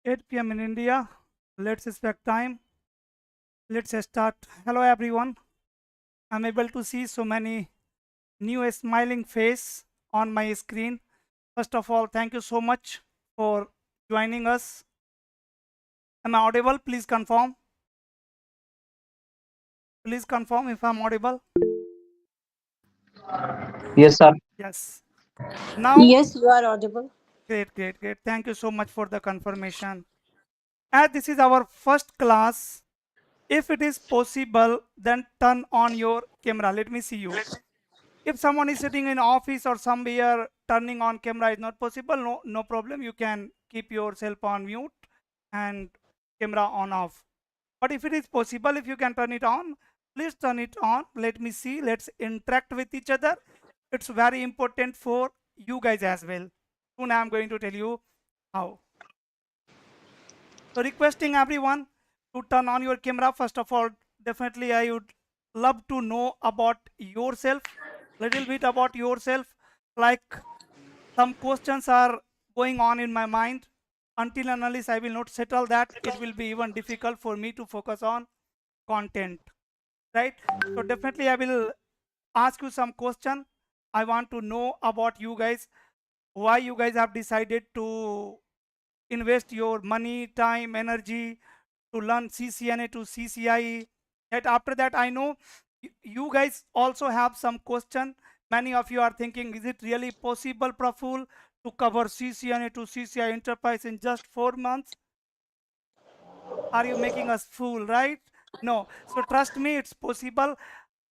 8 p.m. in India. Let's expect time. Let's start. Hello everyone. I'm able to see so many new smiling face on my screen. First of all, thank you so much for joining us. Am I audible? Please confirm. Please confirm if I'm audible. Yes, sir. Yes. Now, Yes, you are audible. great. Thank you so much for the confirmation. As this is our first class, if it is possible, then turn on your camera. Let me see you. If someone is sitting in office or somewhere, turning on camera is not possible, no problem, you can keep yourself on mute and camera on off. But if it is possible, if you can turn it on, please turn it on. Let me see, let's interact with each other. It's very important for you guys as well. Soon I am going to tell you how. So requesting everyone to turn on your camera. First of all, definitely I would love to know about yourself, little bit about yourself. Like some questions are going on in my mind. Until and unless I will not settle that, it will be even difficult for me to focus on content, right? So definitely I will ask you some question. I want to know about you guys, why you guys have decided to invest your money, time, energy to learn CCNA to CCIE. Right after that, I know you guys also have some question. Many of you are thinking, is it really possible, Praful, to cover CCNA to CCI enterprise in just 4 months? Are you making us fool, right? No. So trust me, it's possible.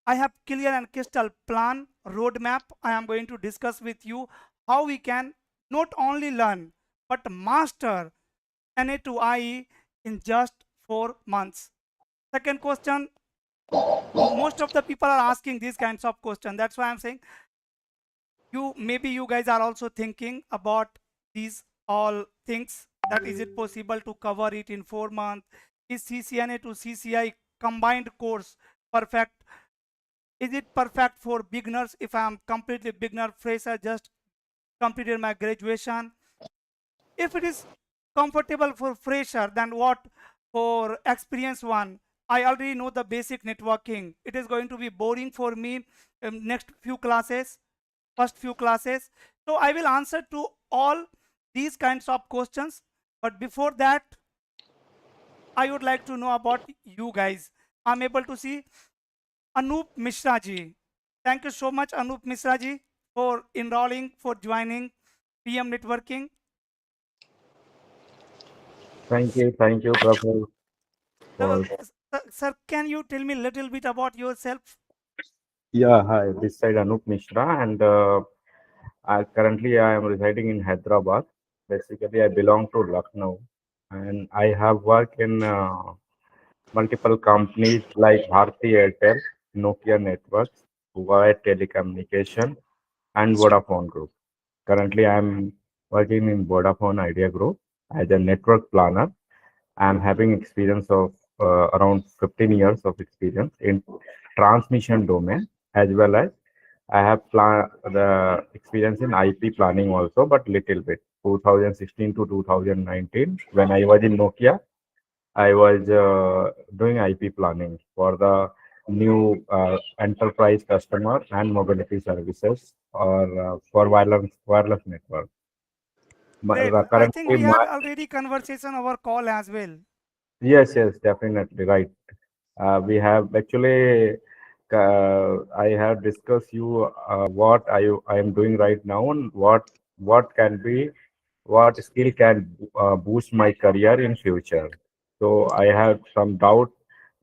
I have clear and crystal plan, roadmap. I am going to discuss with you how we can not only learn but master NA to IE in just 4 months. Second question, most of the people are asking these kinds of questions. That's why I'm saying maybe you guys are also thinking about these all things. That is it possible to cover it in 4 months? Is CCNA to CCI combined course perfect? Is it perfect for beginners? If I'm completely beginner fresher, just completed my graduation. If it is comfortable for fresher, then what for experienced one? I already know the basic networking. It is going to be boring for me next few classes, first few classes. So I will answer to all these kinds of questions. But before that, I would like to know about you guys. I'm able to see Anup Mishra ji. Thank you so much, Anup Mishra ji, for enrolling, for joining PM Networking. Thank you, Praphul, So, for. sir, can you tell me a little bit about yourself? Yeah, hi. This side Anup Mishra, and currently I am residing in Hyderabad. Basically, I belong to Lucknow, and I have worked in multiple companies like Bharti Airtel, Nokia Networks, Huawei Telecommunication, and Vodafone Group. Currently, I am working in Vodafone Idea Group as a network planner. I'm having experience of around 15 years of experience in transmission domain, as well as I have the experience in IP planning also, but little bit. 2016 to 2019, when I was in Nokia, I was doing IP planning for the new enterprise customer and mobility services or for wireless network. Great. I think Currently, we had already conversation over call as well. yes, definitely right. We have actually, I have discussed you what I am doing right now and what can be, what skill can boost my career in future. So I have some doubt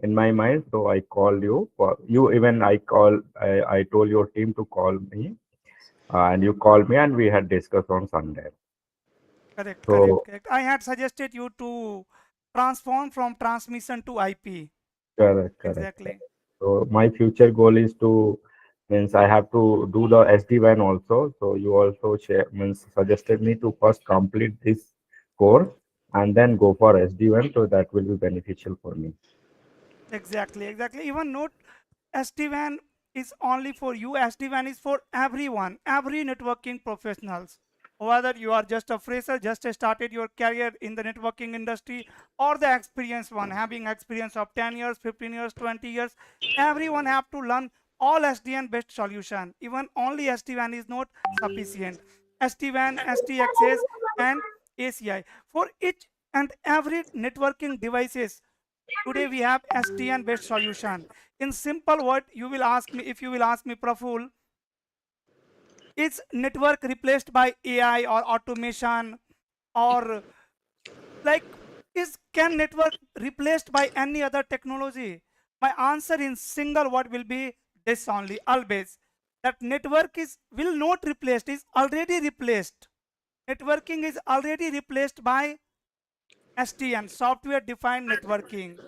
in my mind. So I called you. For you even I told your team to call me, and you called me, and we had discussed on Sunday. So Correct. I had suggested you to transform from transmission to IP. correct. Exactly. So my future goal is to means I have to do the SD-WAN also. So you also share means suggested me to first complete this course and then go for SD-WAN. So that will be beneficial for me. Exactly. Even note SD-WAN is only for you. SD-WAN is for everyone, every networking professionals. whether you are just a fresher, just started your career in the networking industry, or the experienced one, having experience of 10 years, 15 years, 20 years, everyone have to learn all SDN based solution. Even only SD-WAN is not sufficient. SD-WAN, SDXS, and ACI. For each and every networking devices, today we have SDN based solution. In simple word, you will ask me, if you will ask me, Praful, is network replaced by AI or automation, or like, is can network replaced by any other technology? My answer in single word will be this only, always. That network is will not replaced, is already replaced. Networking is already replaced by SDN, software defined networking.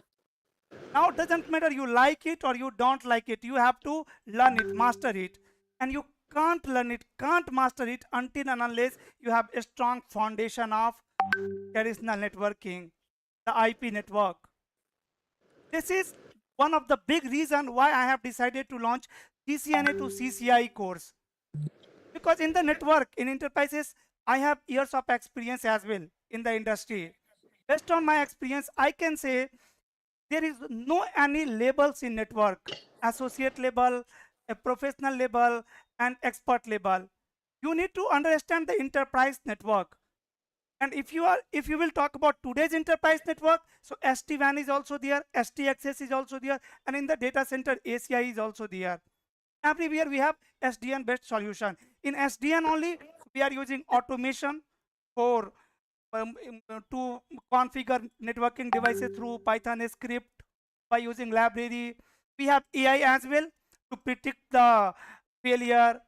Now it doesn't matter you like it or you don't like it, you have to learn it, master it. And you can't learn it, can't master it until and unless you have a strong foundation of traditional networking, the IP network. This is one of the big reason why I have decided to launch CCNA to CCIE course. Because in the network, in enterprises, I have years of experience as well in the industry. Based on my experience, I can say there is no any labels in network: associate level, a professional level, and expert level. You need to understand the enterprise network. And if you will talk about today's enterprise network, so SD-WAN is also there, SDXS is also there, and in the data center ACI is also there. Everywhere we have SDN based solution. In SDN only we are using automation for to configure networking devices through Python script by using library. We have AI as well to predict the failure,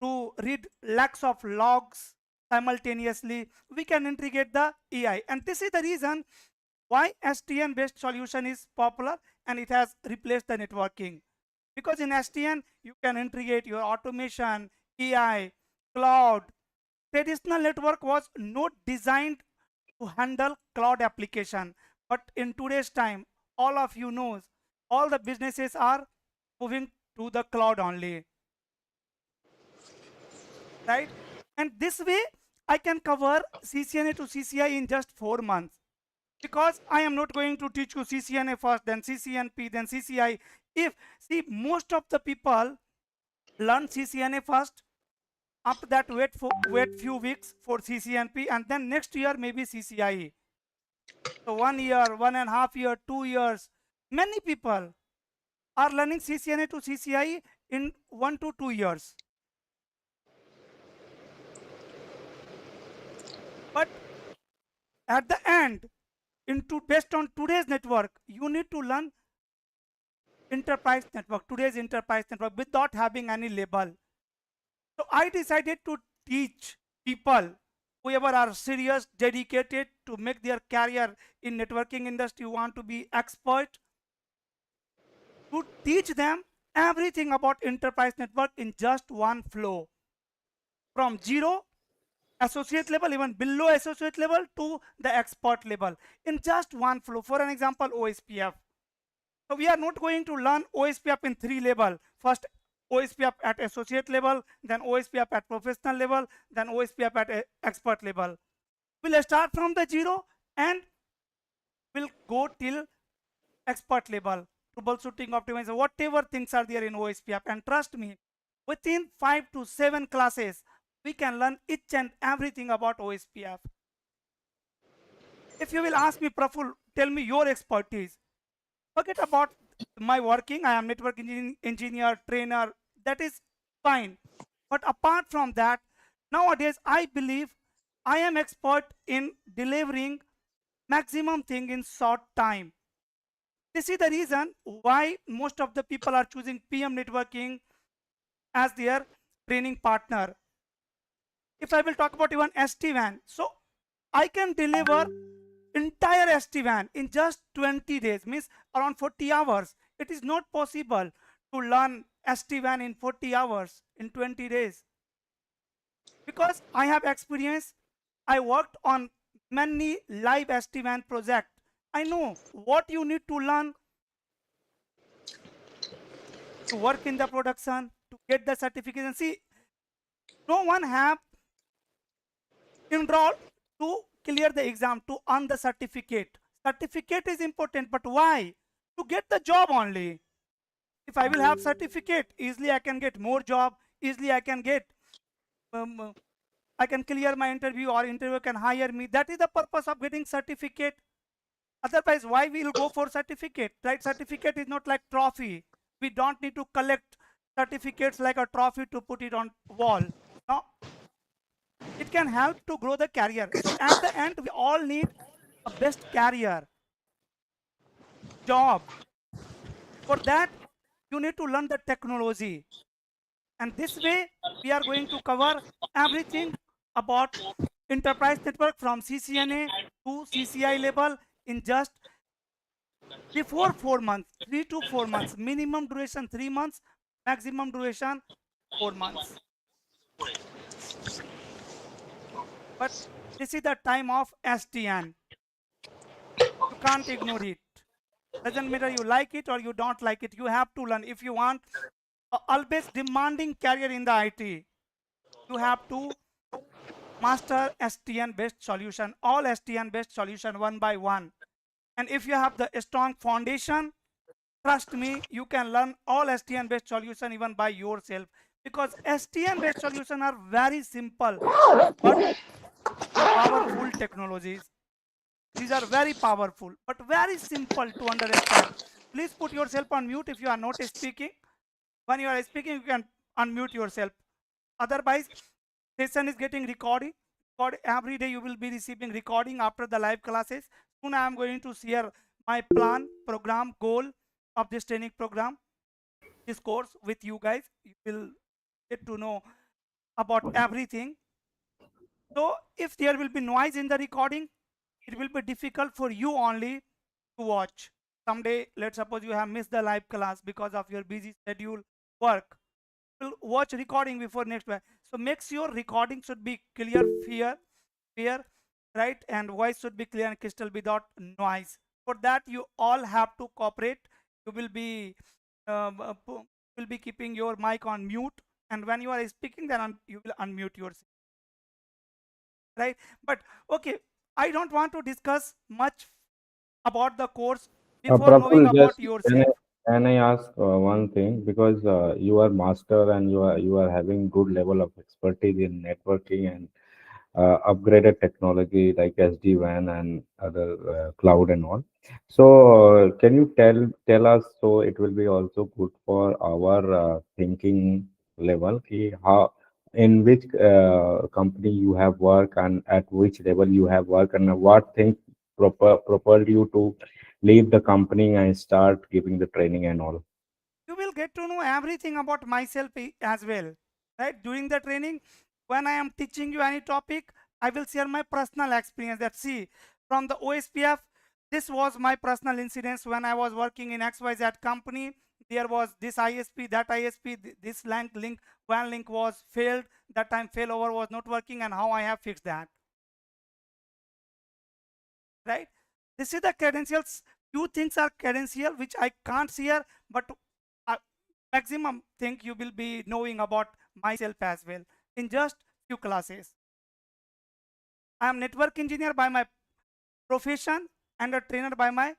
to read lakhs of logs simultaneously. We can integrate the AI, and this is the reason why SDN based solution is popular and it has replaced the networking. Because in SDN you can integrate your automation, AI, cloud. Traditional network was not designed to handle cloud application, but in today's time, all of you knows, all the businesses are moving to the cloud only, right? And this way I can cover CCNA to CCI in just 4 months, because I am not going to teach you CCNA first, then CCNP, then CCI. If see, most of the people learn CCNA first, after that wait few weeks for CCNP, and then next year maybe CCIE. So 1 year, 1.5 year, 2 years, many people are learning CCNA to CCIE in 1 to 2 years. But at the end, based on today's network, you need to learn enterprise network, today's enterprise network, without having any label. So I decided to teach people, whoever are serious, dedicated to make their career in networking industry, want to be expert, to teach them everything about enterprise network in just one flow, from zero, associate level, even below associate level, to the expert level, in just one flow. For an example, OSPF. So we are not going to learn OSPF in 3 level. First OSPF at associate level, then OSPF at professional level, then OSPF at expert level. We'll start from the zero and we'll go till expert level, troubleshooting, optimization, whatever things are there in OSPF. And trust me, within 5 to 7 classes, we can learn each and everything about OSPF. If you will ask me, Praful, tell me your expertise, forget about my working. I am network engineer, trainer, that is fine. But apart from that, nowadays I believe I am expert in delivering maximum thing in short time. This is the reason why most of the people are choosing PM networking as their training partner. If I will talk about even SD-WAN, so I can deliver entire SD-WAN in just 20 days, means around 40 hours. It is not possible to learn SD-WAN in 40 hours, in 20 days. Because I have experience, I worked on many live SD-WAN projects. I know what you need to learn to work in the production, to get the certification. See, no one have enroll to clear the exam, to earn the certificate. Certificate is important, but why? To get the job only. If I will have certificate, easily I can get more job, easily I can get, um, I can clear my interview, or interview can hire me. That is the purpose of getting certificate. Otherwise, why we will go for certificate, right? Certificate is not like trophy. We don't need to collect certificates like a trophy to put it on wall. No, it can help to grow the career. So at the end, we all need a best career, job. For that, you need to learn the technology. And this way, we are going to cover everything about enterprise network from CCNA to CCI level in just before 4 months, 3 to 4 months, minimum duration 3 months, maximum duration 4 months. But this is the time of STN. You can't ignore it. Doesn't matter you like it or you don't like it. You have to learn. If you want a always demanding career in the IT, you have to master STN based solution, all STN based solution one by one. And if you have the strong foundation, trust me, you can learn all STN based solution even by yourself, because STN based solution are very simple but powerful technologies. These are very powerful but very simple to understand. Please put yourself on mute if you are not speaking. When you are speaking, you can unmute yourself. Otherwise, session is getting recorded. Every day you will be receiving recording after the live classes. Soon I am going to share my plan, program, goal of this training program, this course with you guys. You will get to know about everything. So if there will be noise in the recording, it will be difficult for you only to watch. Someday, let's suppose you have missed the live class because of your busy schedule, work. Will watch recording before next one. So make sure recording should be clear, clear, right? And voice should be clear and crystal without noise. For that, you all have to cooperate. You will be keeping your mic on mute, and when you are speaking, then you will unmute yourself, right? But okay, I don't want to discuss much about the course before knowing Praful, about just yourself. can I ask one thing? Because you are master and you are having good level of expertise in networking and upgraded technology like SD-WAN and other cloud and all. So, can you tell us, so it will be also good for our thinking level, ki how in which company you have work and at which level you have work and what things propelled you to leave the company and start giving the training and all. You will get to know everything about myself as well, right? During the training, when I am teaching you any topic, I will share my personal experience. That, see, from the OSPF, this was my personal incidents when I was working in XYZ company. There was this ISP, that ISP, this link WAN link was failed. That time failover was not working, and how I have fixed that, right? This is the credentials. Few things are credential which I can't share, but uh, maximum thing you will be knowing about myself as well in just few classes. I am network engineer by my profession and a trainer by my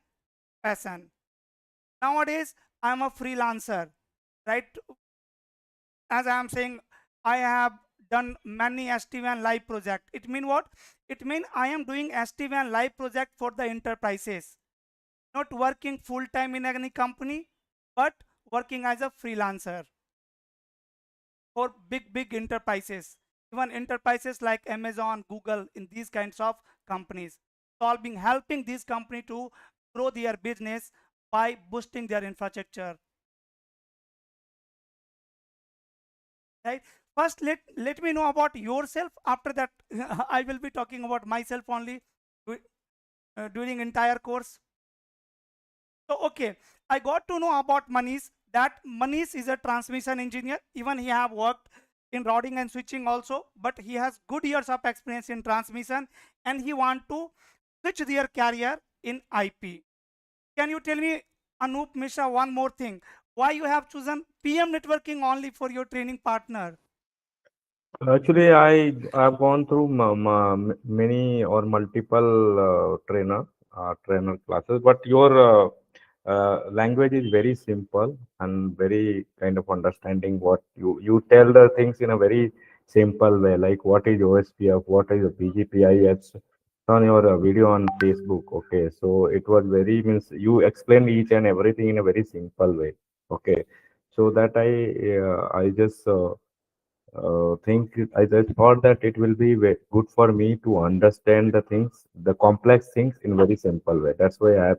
passion. Nowadays, I am a freelancer, right? As I am saying, I have done many SD-WAN live project. It mean what? It mean I am doing SD-WAN live project for the enterprises, not working full time in any company, but working as a freelancer for big enterprises, even enterprises like Amazon, Google, in these kinds of companies, helping these company to grow their business by boosting their infrastructure, right? First, let me know about yourself. After that, I will be talking about myself only during entire course. So okay, I got to know about Manish, that Manish is a transmission engineer. Even he have worked in routing and switching also, but he has good years of experience in transmission, and he want to switch their career in IP. Can you tell me, Anup Mishra, one more thing? Why you have chosen PM networking only for your training partner? Actually, I've gone through many or multiple trainer classes, but your language is very simple and very kind of understanding what you tell the things in a very simple way, like what is OSPF, what is a BGPI. It's on your video on Facebook. Okay, so it was very means you explain each and everything in a very simple way. Okay, so that I just. I just thought that it will be good for me to understand the things, the complex things in very simple way. That's why I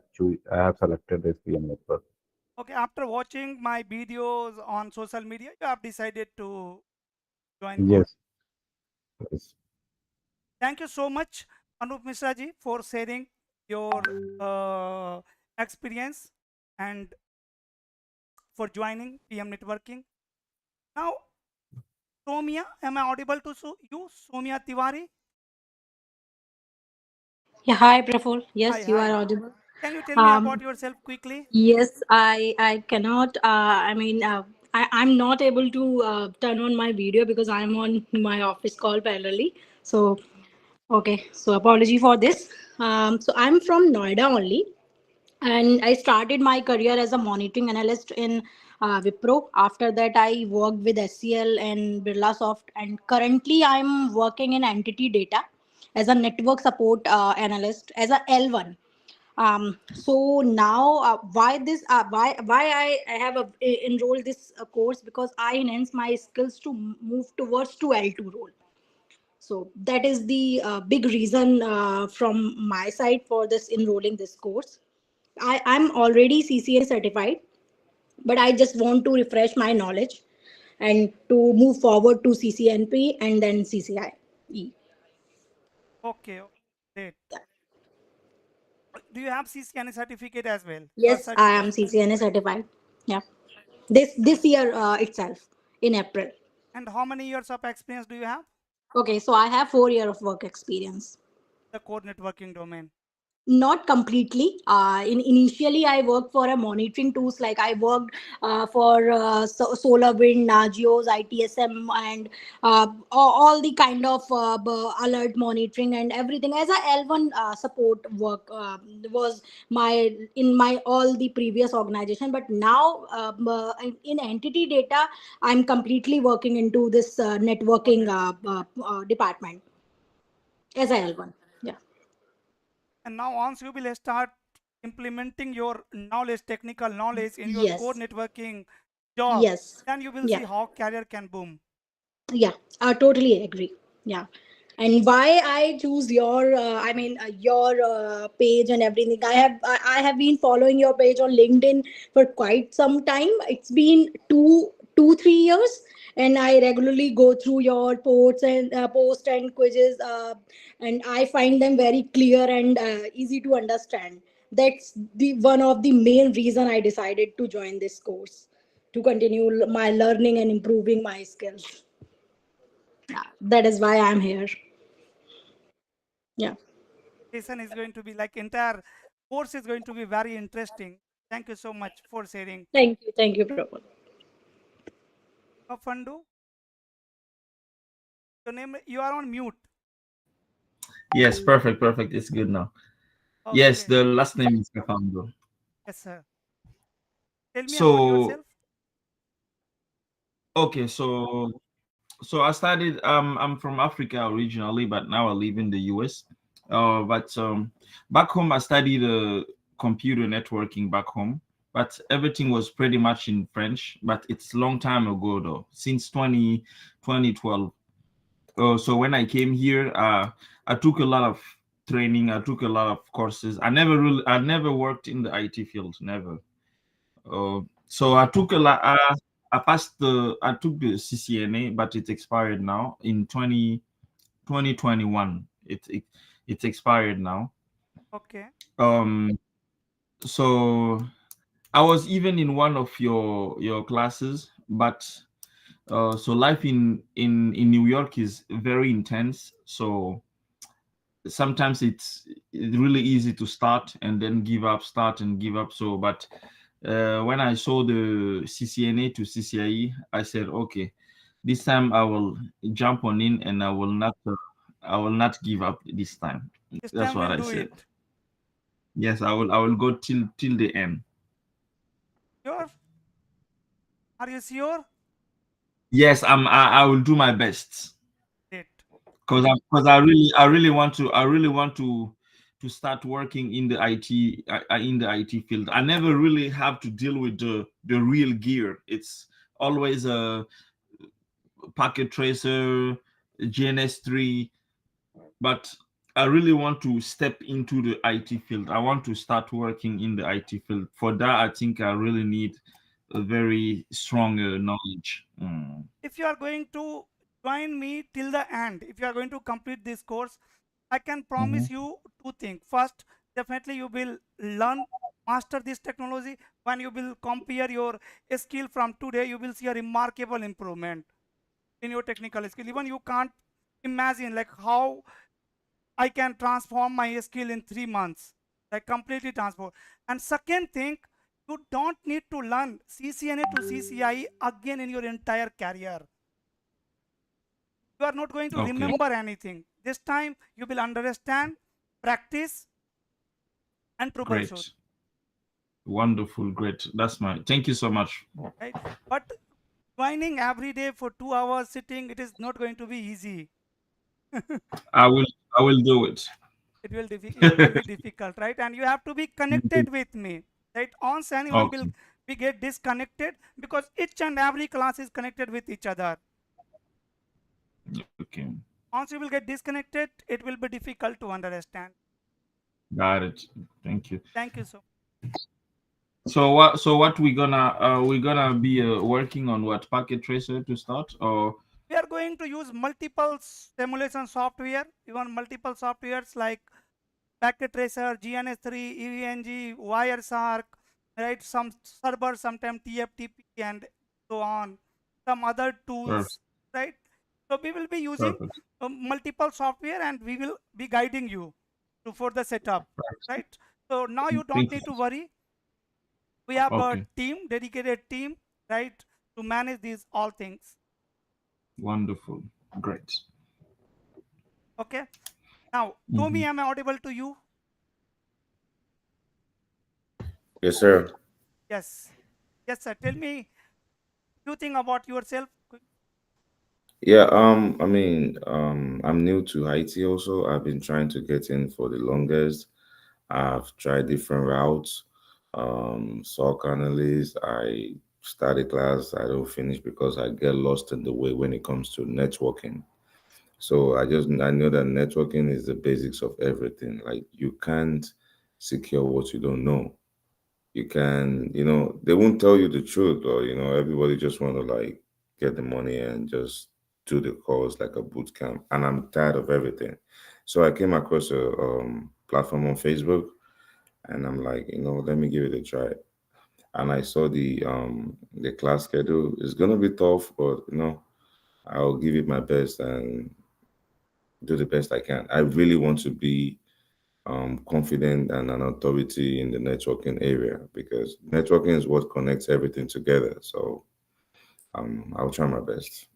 have selected this PM network. Okay, after watching my videos on social media, you have decided to join course. Yes, yes. Thank you so much, Anup Mishra ji, for sharing your experience and for joining PM Networking. Now, Somia, am I audible to you? Somia Tiwari? Yeah, hi, Praful. Hi, Yes, you are hi. audible. Can you tell me about Um, yourself quickly? yes, I cannot. I'm not able to turn on my video because I'm on my office call parallelly. So, okay. So, apology for this. So I'm from Noida only, and I started my career as a monitoring analyst in Wipro. After that, I worked with SCL and BirlaSoft, and currently I'm working in entity data as a network support analyst as a L1. So now why I have enrolled this course, because I enhance my skills to move towards to L2 role. So that is the big reason from my side for this enrolling this course. I'm already CCNA certified, but I just want to refresh my knowledge and to move forward to CCNP and then CCIE. Okay, okay, great. Do you have CCNA certificate as well? You are Yes, I am certified. CCNA certified. Yeah, this year itself in April. And how many years of experience do you have? Okay, so I have 4 year of work experience. The core networking domain. Not completely. In initially I worked for a monitoring tools, like I worked for solar wind, nagios, ITSM, and all the kind of alert monitoring and everything as a L1 support work was my in my all the previous organization. But now in entity data, I'm completely working into this Core networking networking. department as a L1. Yeah. And now once you will start implementing your knowledge, technical knowledge in your core Yes. networking job, Yes. then you will Yeah. see how career can boom. Yeah, I totally agree. Yeah. And why I choose your your page and everything, I have been following your page on LinkedIn for quite some time. It's been 2 3 years, and I regularly go through your post and quizzes, and I find them very clear and easy to understand. That's the one of the main reason I decided to join this course, to continue my learning and improving my skills. Yeah, that is why I'm here. Yeah. Session is going to be like entire course is going to be very interesting. Thank you so much for sharing. Thank you. Thank you, Prabhu. Fundu, your name, you are on mute. Yes, perfect, perfect. It's good now. Yes, Okay. the last name is Kafando. Yes, sir. Tell me about So yourself. okay, so I started. I'm from Africa originally, but now I live in the US. But back home I studied computer networking back home, but everything was pretty much in French. But it's a long time ago though, since 2012. So when I came here, I took a lot of training. I took a lot of courses. I never worked in the IT field, never. So I took a lot. I took the CCNA, but it expired now in 2021. It's expired now. Okay. Um, so I was even in one of your classes, but so life in New York is very intense. So sometimes it's really easy to start and then give up, start and give up. So, but when I saw the CCNA to CCIE, I said, okay, this time I will jump on in, and I will not give up this time. This That's time what we'll I do said. it. Yes, I will go till the end. Sure? Are you sure? Yes, I will do my best. Great. Because I really want to to start working in the IT, in the IT field. I never really have to deal with the real gear. It's always a packet tracer, GNS3, but I really want to step into the IT field. I want to start working in the IT field. For that, I think I really need a very strong knowledge. Mm. If you are going to join me till the end, if you are going to complete this course, I can Mhm. promise you two things. First, definitely you will learn, master this technology. When you will compare your skill from today, you will see a remarkable improvement in your technical skill. Even you can't imagine like how I can transform my skill in 3 months, like completely transform. And second thing, you don't need to learn CCNA to CCIE again in your entire career. You are not going to Okay, remember anything. This time you will understand, practice, and troubleshoot. great. Wonderful, great. That's my thank you so much. Right? But joining every day for 2 hours sitting, it is not going to be easy. I will I will do it. It will be difficult, right? And you have to be connected with me, right? Once anyone will Okay, we get disconnected because each and every class is connected with each other. okay. Once you will get disconnected, it will be difficult to understand. Got it. Thank you. Thank you so. So what we gonna be working on what packet tracer to start, or We are going to use multiple simulation software, even multiple softwares like packet tracer, GNS3, EVNG, Wireshark, right? Some servers, sometimes TFTP, and so on. Some other perfect, tools, right? So we will be using perfect. multiple software, and we will be guiding you to for the setup, right? So now you don't Thank you. need to worry. We have a Okay, team, dedicated team, right, to manage these all things. wonderful, great. Okay. Now, Tommy, Mhm. am I audible to you? Yes, sir. Yes. Yes, sir. Tell me few thing about yourself. Yeah, I'm new to IT also. I've been trying to get in for the longest. I've tried different routes. SOC analyst, I started class, I don't finish because I get lost in the way when it comes to networking. So I know that networking is the basics of everything. Like you can't secure what you don't know. You can, they won't tell you the truth, or everybody just want to like get the money and just do the calls like a boot camp. And I'm tired of everything. So I came across a platform on Facebook, and I'm like, let me give it a try. And I saw the class schedule. It's gonna be tough, but I'll give it my best and do the best I can. I really want to be confident and an authority in the networking area, because networking is what connects everything together. So I'll try my best.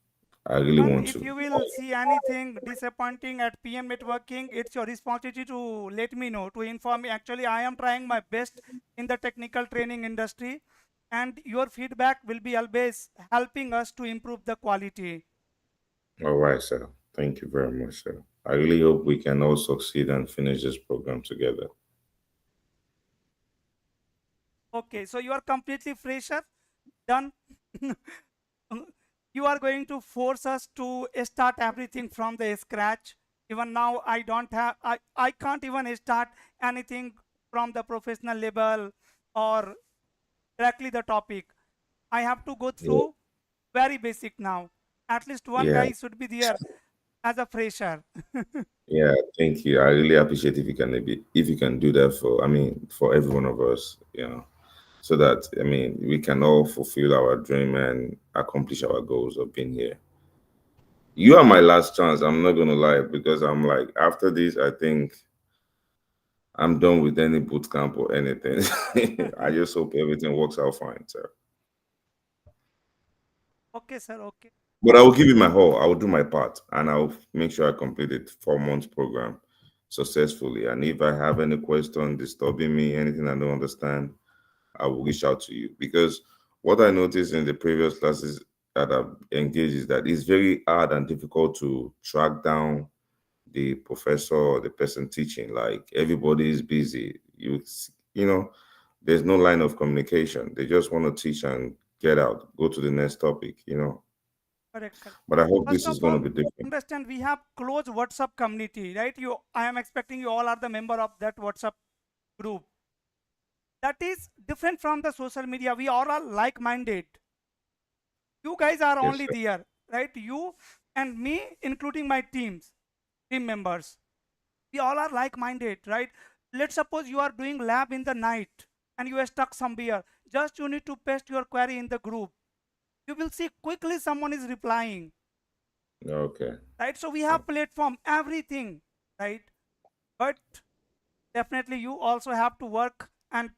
I really And want if to. you will see anything disappointing at PM networking, it's your responsibility to let me know, to inform me. Actually, I am trying my best in the technical training industry, and your feedback will be always helping us to improve the quality. All right, sir. Thank you very much, sir. I really hope we can all succeed and finish this program together. Okay, so you are completely fresher, done. You are going to force us to start everything from the scratch. Even now, I can't even start anything from the professional level or directly the topic. I have to go Yeah, through very basic now. At least one yeah, guy should be there as a fresher. yeah. Thank you. I really appreciate if you can do that for, for every one of us. So that we can all fulfill our dream and accomplish our goals of being here. You are my last chance. I'm not gonna lie, because I'm like, after this, I think I'm done with any boot camp or anything. I just hope everything works out fine, sir. Okay, sir. Okay. But I will give you my whole. I will do my part, and I'll make sure I complete it 4 months program successfully. And if I have any question disturbing me, anything I don't understand, I will reach out to you. Because what I noticed in the previous classes that I've engaged is that it's very hard and difficult to track down the professor or the person teaching. Like everybody is busy. You know, there's no line of communication. They just want to teach and get out, go to the next topic. Correct, correct. But I hope First this is of going all, to be different. understand we have close WhatsApp community, right? I am expecting you all are the member of that WhatsApp group. That is different from the social media. We all are like-minded. You guys are Yes, only sir. there, right? You and me, including my team members. We all are like-minded, right? Let's suppose you are doing lab in the night and you are stuck somewhere. Just you need to paste your query in the group. You will see quickly someone is replying, Okay. right? So we have platform, everything, right? But definitely you also have to work, and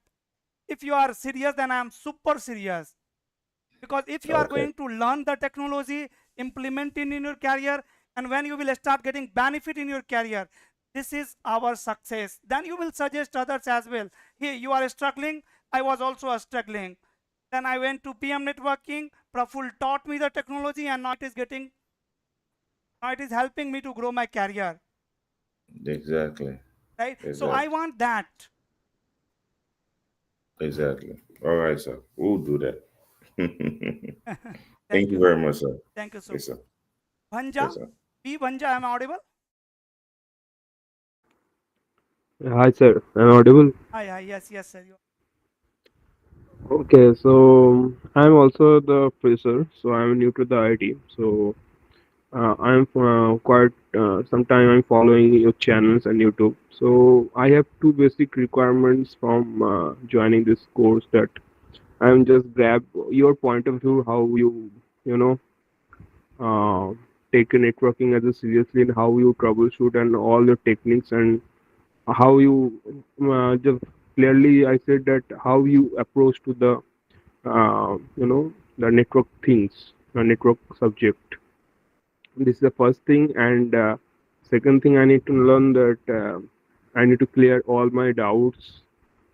if you are serious, then I am super serious. Because if you are Okay. going to learn the technology, implement it in your career, and when you will start getting benefit in your career, this is our success. Then you will suggest others as well. Hey, you are struggling, I was also struggling. Then I went to PM networking. Praful taught me the technology, and now it is helping me to grow my career, Exactly. right? So I Exactly. want that. Exactly. All right, sir. We'll do that. Thank Thank you you. very much, sir. Thank you so Yes, much. sir. Bhanja, Yes, sir. B Bhanja, am I audible? Hi, sir. I'm audible. Hi, hi, yes, yes, sir. Okay, so I'm also the fresher, so I'm new to the IT. So I'm quite sometime I'm following your channels and YouTube. So I have two basic requirements from joining this course that I'm just grab your point of view, how you know uh, take networking as a seriously and how you troubleshoot and all your techniques and how you just clearly I said that how you approach to the the network things, the network subject. This is the first thing, and second thing I need to learn that I need to clear all my doubts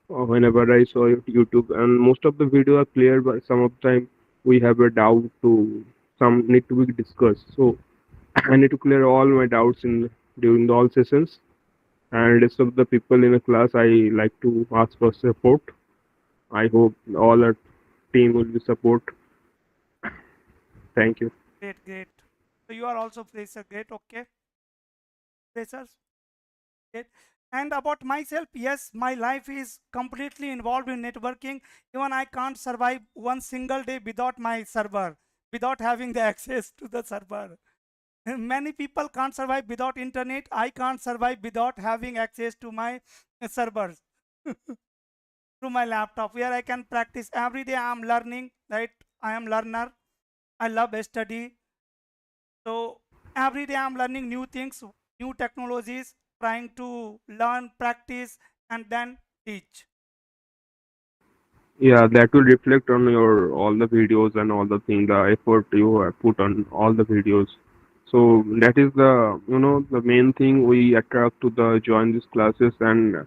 whenever I saw it YouTube, and most of the video are clear, but some of the time we have a doubt to some need to be discussed. So I need to clear all my doubts in during the all sessions, and rest of the people in the class I like to ask for support. I hope all our team will be support. Thank you. Great, great. So you are also fresher. Great, okay. Freshers, great. And about myself, yes, my life is completely involved in networking. Even I can't survive one single day without my server, without having the access to the server. Many people can't survive without internet. I can't survive without having access to my servers through my laptop, where I can practice every day. I am learning, right? I am learner. I love study. So every day I'm learning new things, new technologies, trying to learn, practice, and then teach. Yeah, that will reflect on your all the videos and all the thing, the effort you have put on all the videos. So that is the the main thing we attract to the join these classes and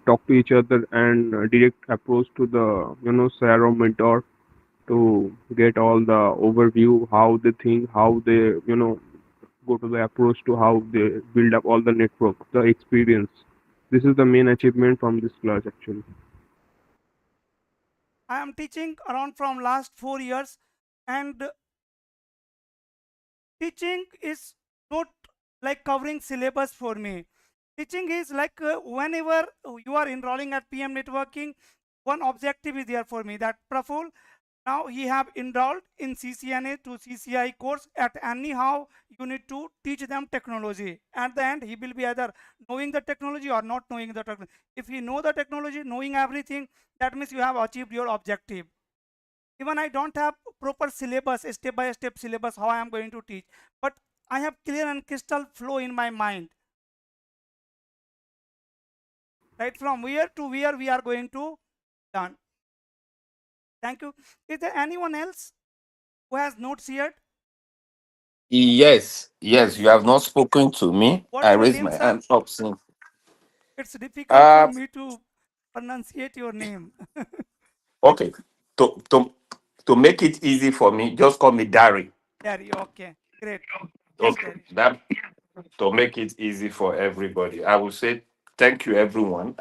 talk to each other and direct approach to the sir or mentor to get all the overview how they think, how they go to the approach to how they build up all the network, the experience. This is the main achievement from this class actually. I am teaching around from last 4 years, and teaching is not like covering syllabus for me. Teaching is like whenever you are enrolling at PM networking, one objective is there for me, that Praful, now he have enrolled in CCNA to CCIE course. At anyhow you need to teach them technology. At the end he will be either knowing the technology or not knowing the technology. If he know the technology, knowing everything, that means you have achieved your objective. Even I don't have proper syllabus, step by step syllabus how I am going to teach, but I have clear and crystal flow in my mind, right, from where to where we are going to learn. Thank you. Is there anyone else who has notes here? Yes, yes, you have not spoken to me. I What's your raised name, my sir? hand up since. It's difficult for Uh, me to pronunciate your name. okay. To to to make it easy for me, just call me Dari. Gary, okay, great. Yes, Okay. Gary. That to make it easy for everybody, I will say thank you, everyone.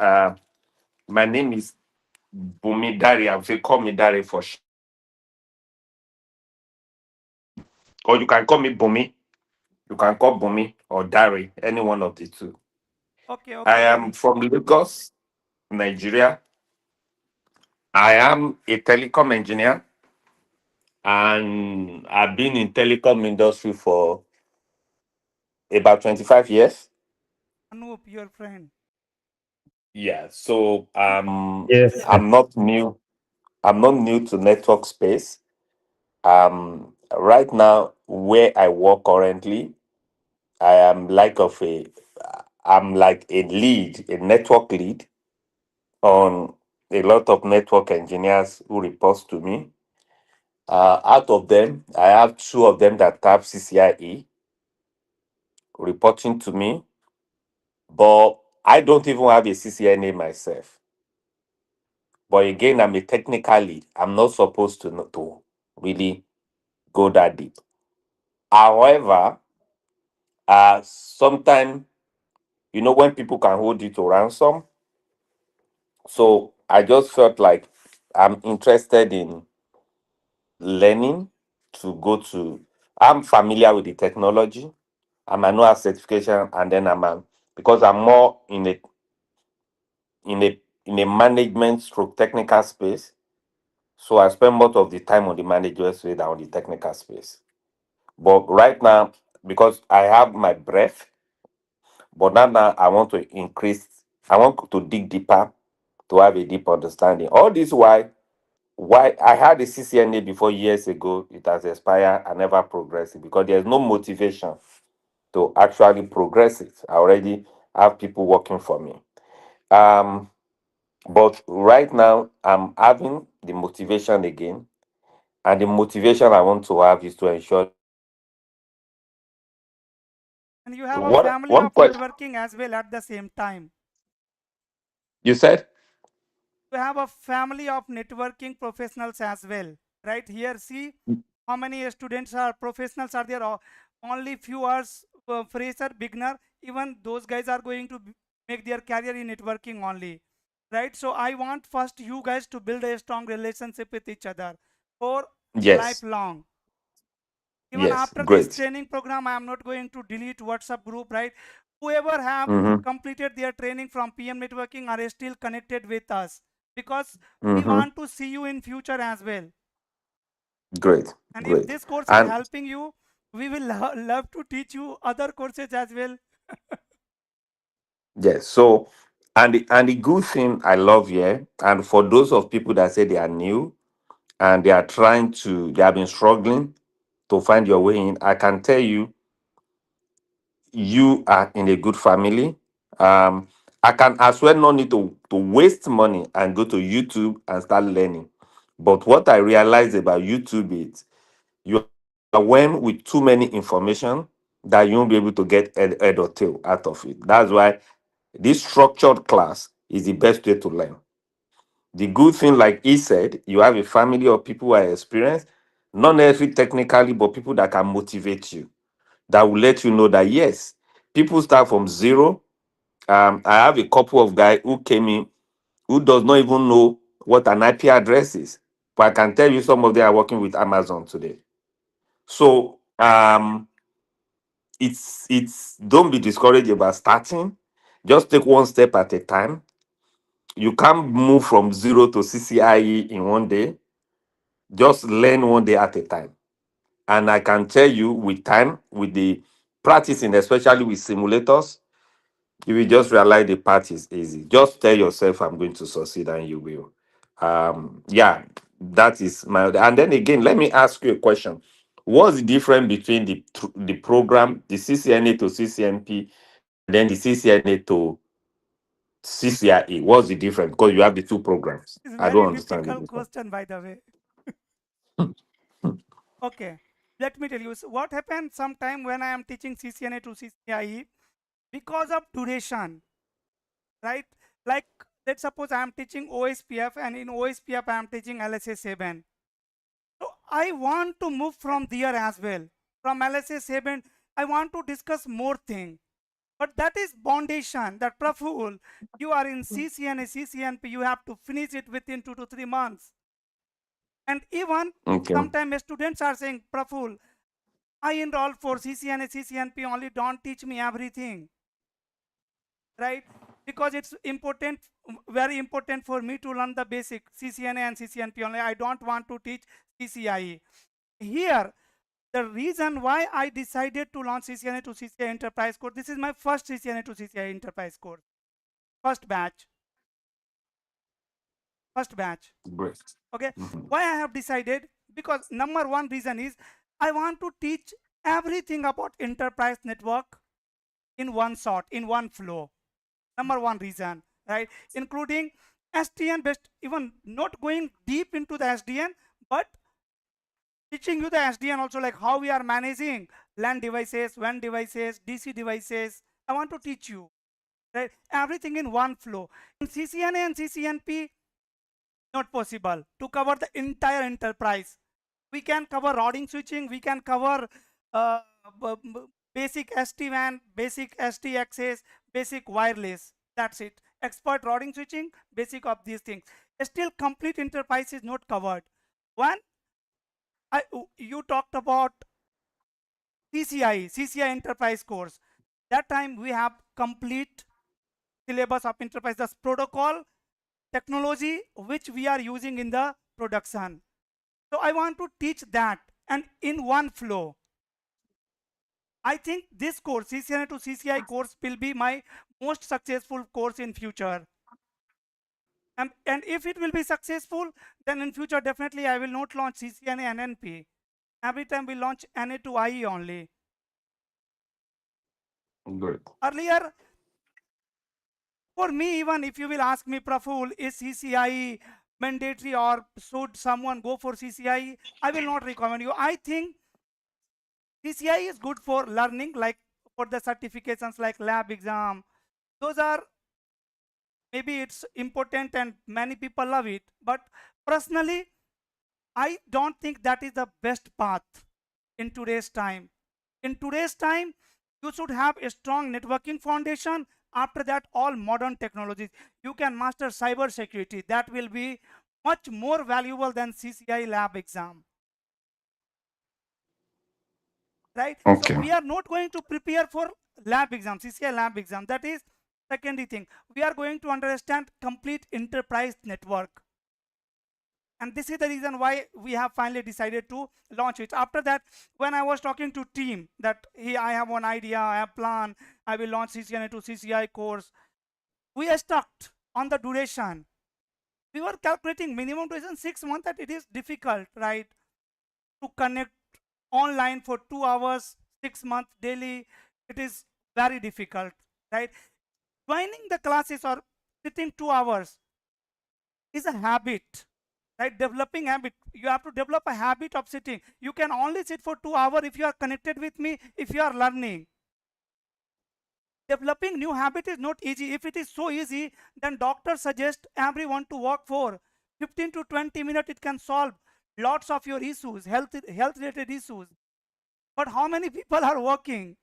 My name is Bumi Dari. I will say call me Dari for or you can call me Bumi. You can call Bumi or Dari, any one of the two. Okay, I okay, am Gary. from Lagos, Nigeria. I am a telecom engineer and I've been in telecom industry for about 25 years. Anup, your friend. Yeah, so Yes. I'm not new. I'm not new to network space. Right now where I work currently, I am like of a I'm like a lead, a network lead on a lot of network engineers who reports to me. Out of them, I have two of them that have CCIE reporting to me, but I don't even have a CCNA myself. But again, I'm a technical lead. I'm not supposed to to really go that deep. However, sometimes when people can hold you to ransom, so I just felt like I'm interested in learning to go to. I'm familiar with the technology. I'm a know certification, and then because I'm more in a in a management stroke technical space. So I spend most of the time on the management space than on the technical space. But right now, because I have my breath, but now I want to increase. I want to dig deeper to have a deep understanding. All this why I had a CCNA before years ago. It has expired. I never progressed it because there's no motivation to actually progress it. I already have people working for me. Um, but right now I'm having the motivation again, and the motivation I want to have is to ensure And you have a what family one of question networking as well at the same time. you said. You have a family of networking professionals as well. Right here, see how many students are professionals are there. Only few hours fresher, beginner. Even those guys are going to make their career in networking only. Right. So I want first you guys to build a strong relationship with each other for Yes, lifelong. Even yes, after this great. training program, I am not going to delete WhatsApp group, right? Whoever have Mm-hmm, completed their training from PM networking are still connected with us, because we mm-hmm, want to see you in future as well. great, And if great. this course is And helping you, we will love to teach you other courses as well. yes, so and the good thing I love here, and for those of people that say they are new and they have been struggling to find your way in, I can tell you, you are in a good family. I can as well not need to waste money and go to YouTube and start learning. But what I realize about YouTube is you are overwhelmed with too many information that you won't be able to get head or tail out of it. That's why this structured class is the best way to learn. The good thing, like he said, you have a family of people who are experienced, not necessarily technically, but people that can motivate you, that will let you know that yes, people start from zero. I have a couple of guys who came in who does not even know what an IP address is, but I can tell you some of them are working with Amazon today. So it's don't be discouraged about starting. Just take one step at a time. You can't move from zero to CCIE in one day. Just learn one day at a time. And I can tell you with time, with the practicing, especially with simulators, you will just realize the path is easy. Just tell yourself, I'm going to succeed, and you will. Yeah, that is my. And then again, let me ask you a question. What's the difference between the program, the CCNA to CCNP, and then the CCNA to CCIE? What's the difference? Because you have the two programs. It's I very don't understand the difficult difference. question, by the way. Okay. let me tell you what happened sometime when I am teaching CCNA to CCIE because of duration, right? Like let's suppose I am teaching OSPF and in OSPF I am teaching LSA 7. So I want to move from there as well. From LSA 7, I want to discuss more thing. But that is foundation that Praful, you are in CCNA, CCNP, you have to finish it within 2 to 3 months. And even Okay. sometimes students are saying, Praful, I enrolled for CCNA, CCNP only, don't teach me everything, right? Because it's important, very important for me to learn the basic CCNA and CCNP only. I don't want to teach CCIE. Here, the reason why I decided to launch CCNA to CCIE Enterprise course, this is my first CCNA to CCIE Enterprise course, first batch, first batch. Great. Okay, Mhm. why I have decided? Because number one reason is I want to teach everything about enterprise network in one shot, in one flow. Number one reason, right? Including SDN based, even not going deep into the SDN, but teaching you the SDN also, like how we are managing LAN devices, WAN devices, DC devices. I want to teach you, right? Everything in one flow. In CCNA and CCNP, not possible to cover the entire enterprise. We can cover routing switching, we can cover uh, basic SD-WAN, basic SD access, basic wireless. That's it. Expert routing switching, basic of these things. Still, complete enterprise is not covered. One, you talked about CCIE, CCI enterprise course. That time we have complete syllabus of enterprise, the protocol, technology which we are using in the production. So I want to teach that and in one flow. I think this course, CCNA to CCI course, will be my most successful course in future. And if it will be successful, then in future definitely I will not launch CCNA and NP. Every time we launch NA to IE only. Great. Earlier, for me, even if you will ask me, Praful, is CCIE mandatory or should someone go for CCIE? I will not recommend you. I think CCIE is good for learning, like for the certifications like lab exam. Those are, maybe it's important and many people love it. But personally, I don't think that is the best path in today's time. In today's time, you should have a strong networking foundation. After that, all modern technologies. You can master cyber security. That will be much more valuable than CCI lab exam, right? So Okay. we are not going to prepare for lab exam, CCI lab exam. That is secondary thing. We are going to understand complete enterprise network. And this is the reason why we have finally decided to launch it. After that, when I was talking to team that hey, I have one idea, I have plan, I will launch CCNA to CCI course, we are stuck on the duration. We were calculating minimum duration 6 months, that it is difficult, right? To connect online for 2 hours, 6 months daily, it is very difficult, right? Joining the classes or sitting 2 hours is a habit, right? Developing habit, you have to develop a habit of sitting. You can only sit for 2 hours if you are connected with me, if you are learning. Developing new habit is not easy. If it is so easy, then doctors suggest everyone to walk for 15 to 20 minutes. It can solve lots of your issues, health related issues. But how many people are walking?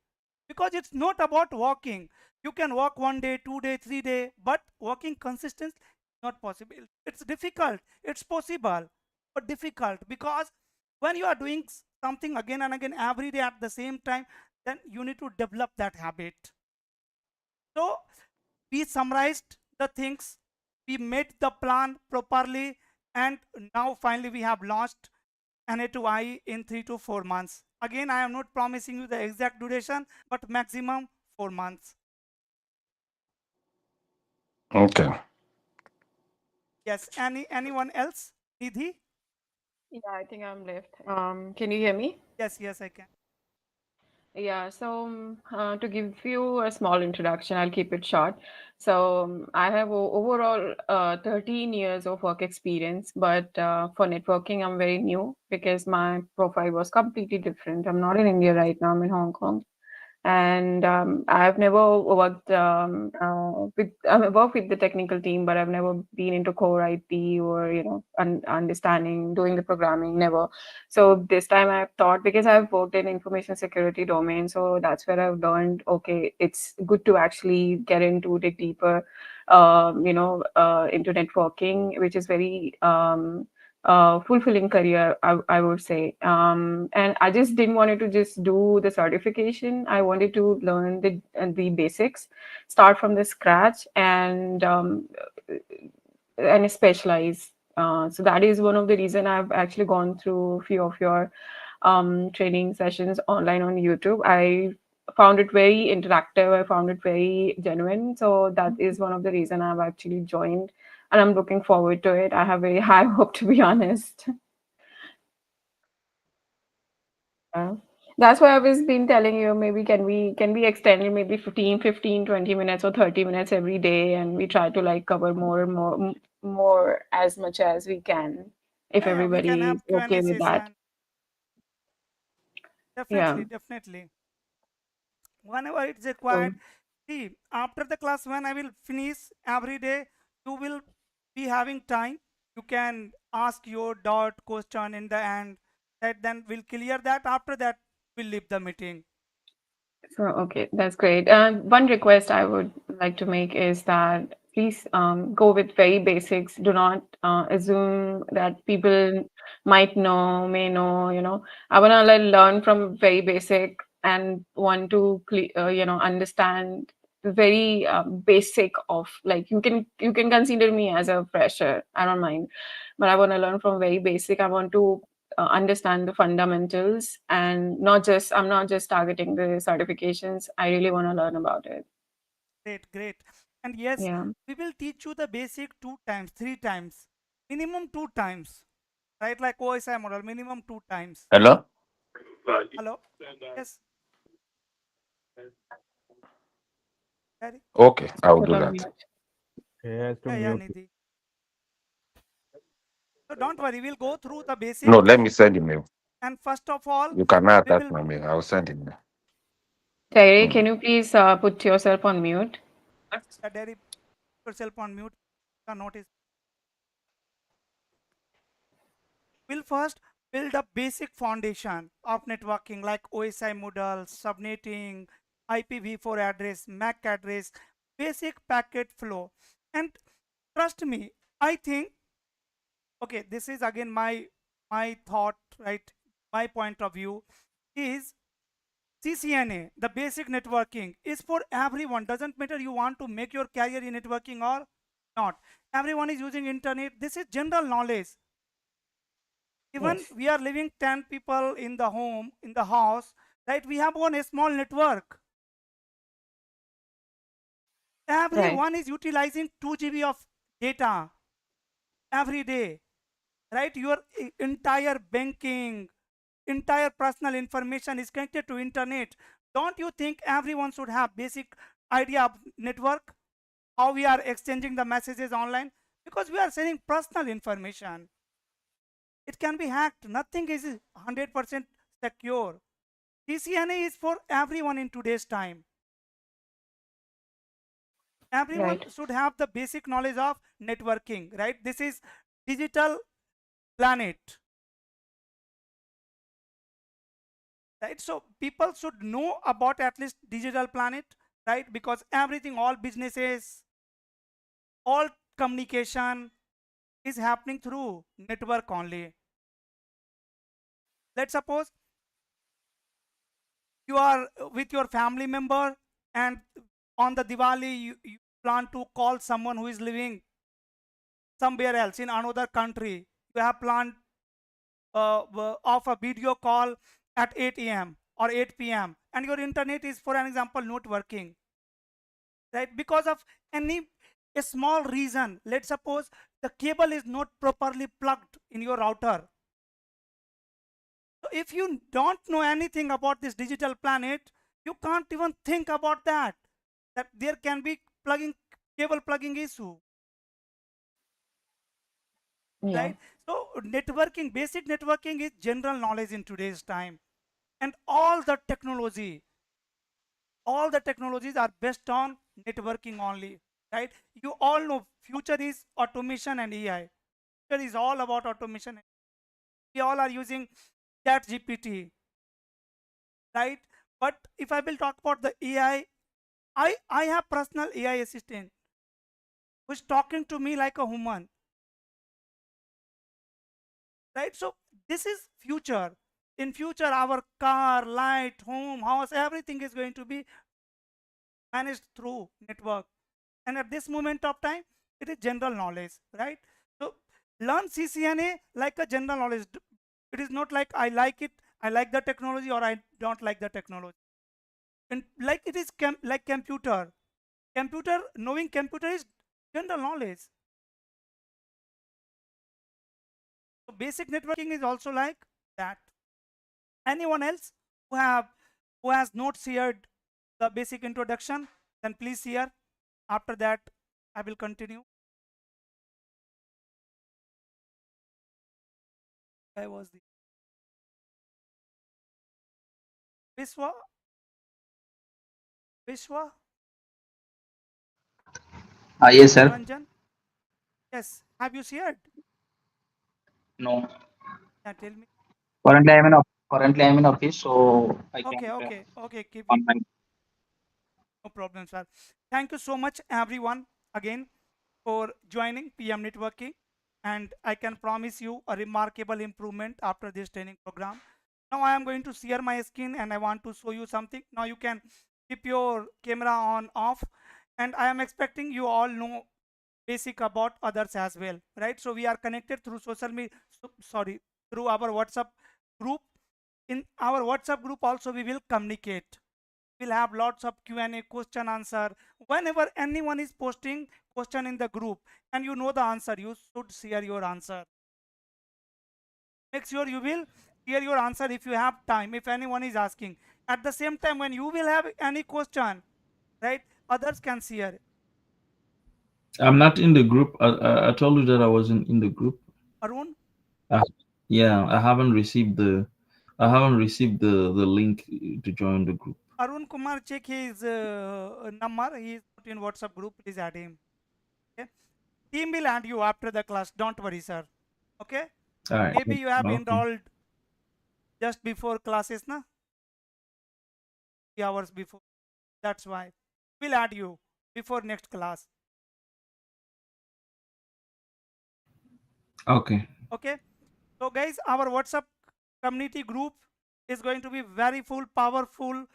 Because it's not about walking. You can walk 1 day, 2 day, 3 day, but walking consistently not possible. It's difficult. It's possible, but difficult, because when you are doing something again and again every day at the same time, then you need to develop that habit. So we summarized the things, we made the plan properly, and now finally we have launched NA2I in 3 to 4 months. Again, I am not promising you the exact duration, but maximum 4 months. Okay. Yes. Anyone else? Nidhi? Yeah, I think I'm left. Can you hear me? Yes, yes, I can. Yeah, so to give you a small introduction, I'll keep it short. So I have overall 13 years of work experience, but for networking, I'm very new because my profile was completely different. I'm not in India right now, I'm in Hong Kong. And I've never worked I've worked with the technical team, but I've never been into core IT or understanding doing the programming. Never. So this time I've thought, because I've worked in information security domain, so that's where I've learned. Okay, it's good to actually get into it deeper, into networking, which is very fulfilling career, I would say. And I just didn't want to just do the certification. I wanted to learn the basics, start from the scratch, and specialize. So that is one of the reason I've actually gone through a few of your training sessions online on YouTube. I found it very interactive. I found it very genuine. So that is one of the reason I've actually joined, and I'm looking forward to it. I have very high hope, to be honest. Yeah. That's why I was been telling you, maybe can we extend it maybe 15, 20 minutes or 30 minutes every day, and we try to like cover more and more as much as we can, if Yeah, we can everybody have is okay Q&A with that. session. Definitely, Yeah. definitely. Whenever it's So, required. See, after the class, when I will finish every day, you will be having time. You can ask your doubt question in the end. That then we'll clear that. After that, we'll leave the meeting. so okay, that's great. One request I would like to make is that please go with very basics. Do not assume that people may know. I want to learn from very basic and want to understand the very basic of, like, you can consider me as a fresher. I don't mind, but I want to learn from very basic. I want to understand the fundamentals, and I'm not just targeting the certifications. I really want to learn about it. Great, great. And yes, Yeah. we will teach you the basic 2 times, 3 times, minimum 2 times, right? Like OSI model, minimum 2 times. Hello? Hello? Yes, Harry? Okay, I will Put do on that. mute. He has to Yeah, mute. Nidhi. So don't worry, we'll go through the No, basic. let me send email. And first of all, You cannot we attach will, my mail. I will send it now. Terry, Mm. can you please put yourself on mute? Derry, yourself on mute. The notice. We'll first build a basic foundation of networking like OSI model, subnetting, IPv4 address, MAC address, basic packet flow. And trust me, I think, okay, this is again my thought, right? My point of view is CCNA, the basic networking, is for everyone. Doesn't matter you want to make your career in networking or not. Everyone is using internet. This is general knowledge. Even Yes. we are living 10 people in the home, in the house, right? We have one small network. Right. Everyone is utilizing 2 GB of data every day, right? Your entire banking, entire personal information is connected to internet. Don't you think everyone should have basic idea of network? How we are exchanging the messages online? Because we are sending personal information. It can be hacked. Nothing is 100% secure. CCNA is for everyone in today's time. Everyone Right. should have the basic knowledge of networking, right? This is digital planet, right? So people should know about at least digital planet, right? Because everything, all businesses, all communication is happening through network only. Let's suppose you are with your family member, and on the Diwali you plan to call someone who is living somewhere else in another country. You have planned of a video call at 8 a.m. or 8 p.m. and your internet is, for an example, not working, right? Because of any a small reason. Let's suppose the cable is not properly plugged in your router. So if you don't know anything about this digital planet, you can't even think about that. That there can be plugging cable plugging issue, Yeah. right? So networking, basic networking is general knowledge in today's time, and all the technologies are based on networking only, right? You all know future is automation and AI. Future is all about automation. We all are using chat GPT, right? But if I will talk about the AI, I have personal AI assistant who's talking to me like a human, right? So this is future. In future, our car, light, home, house, everything is going to be managed through network. And at this moment of time, it is general knowledge, right? So learn CCNA like a general knowledge. It is not like I like it, I like the technology, or I don't like the technology. And like it is like computer. Knowing computer is general knowledge. So basic networking is also like that. Anyone else who has not shared the basic introduction, then please share. After that, I will continue. I was the Vishwa. Vishwa Yes, sir. Ranjan. Yes. Have you shared? No. Yeah, tell me. Currently I'm in office, so I Okay, can't okay, okay. Keep it. on my. No problem, sir. Thank you so much, everyone, again for joining PM Networking. And I can promise you a remarkable improvement after this training program. Now I am going to share my screen and I want to show you something. Now you can keep your camera on off, and I am expecting you all know basic about others as well, right? So we are connected through social media, sorry, through our WhatsApp group. In our WhatsApp group also we will communicate. We'll have lots of Q&A, question answer. Whenever anyone is posting question in the group and you know the answer, you should share your answer. Make sure you will share your answer if you have time, if anyone is asking. At the same time, when you will have any question, right, others can share. I'm not in the group. I told you that I wasn't in the group. Arun, Uh, yeah, I haven't received the link to join the group. Arun Kumar, check his number. He is not in WhatsApp group. Please add him. Okay. Team will add you after the class. Don't worry, sir. Okay. All right. Maybe you have Okay. enrolled just before classes, na? 3 hours before. That's why. We'll add you before next class. Okay. Okay. So guys, our WhatsApp community group is going to be very full, powerful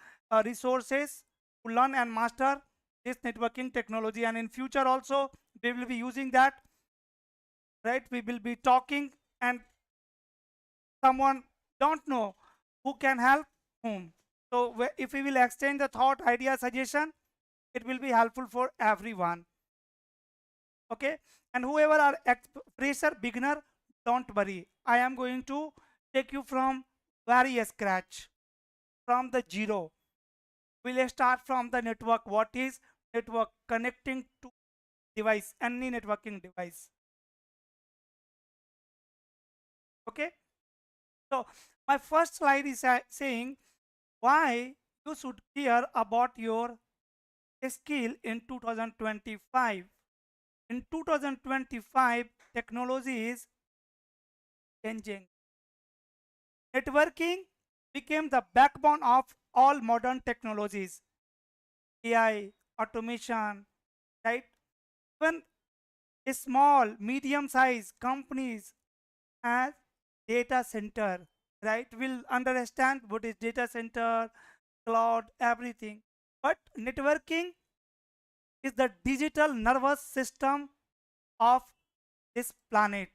resources to learn and master this networking technology. And in future also, we will be using that, right? We will be talking, and someone don't know who can help whom. So if we will exchange the thought, idea, suggestion, it will be helpful for everyone. Okay. And whoever are fresher, beginner, don't worry. I am going to take you from very scratch, from the zero. We'll start from the network. What is network? Connecting to device, any networking device. Okay. So my first slide is saying why you should care about your skill in 2025. In 2025, technology is changing. Networking became the backbone of all modern technologies. AI, automation, right? Even small, medium-sized companies as data center, right? Will understand what is data center, cloud, everything. But networking is the digital nervous system of this planet.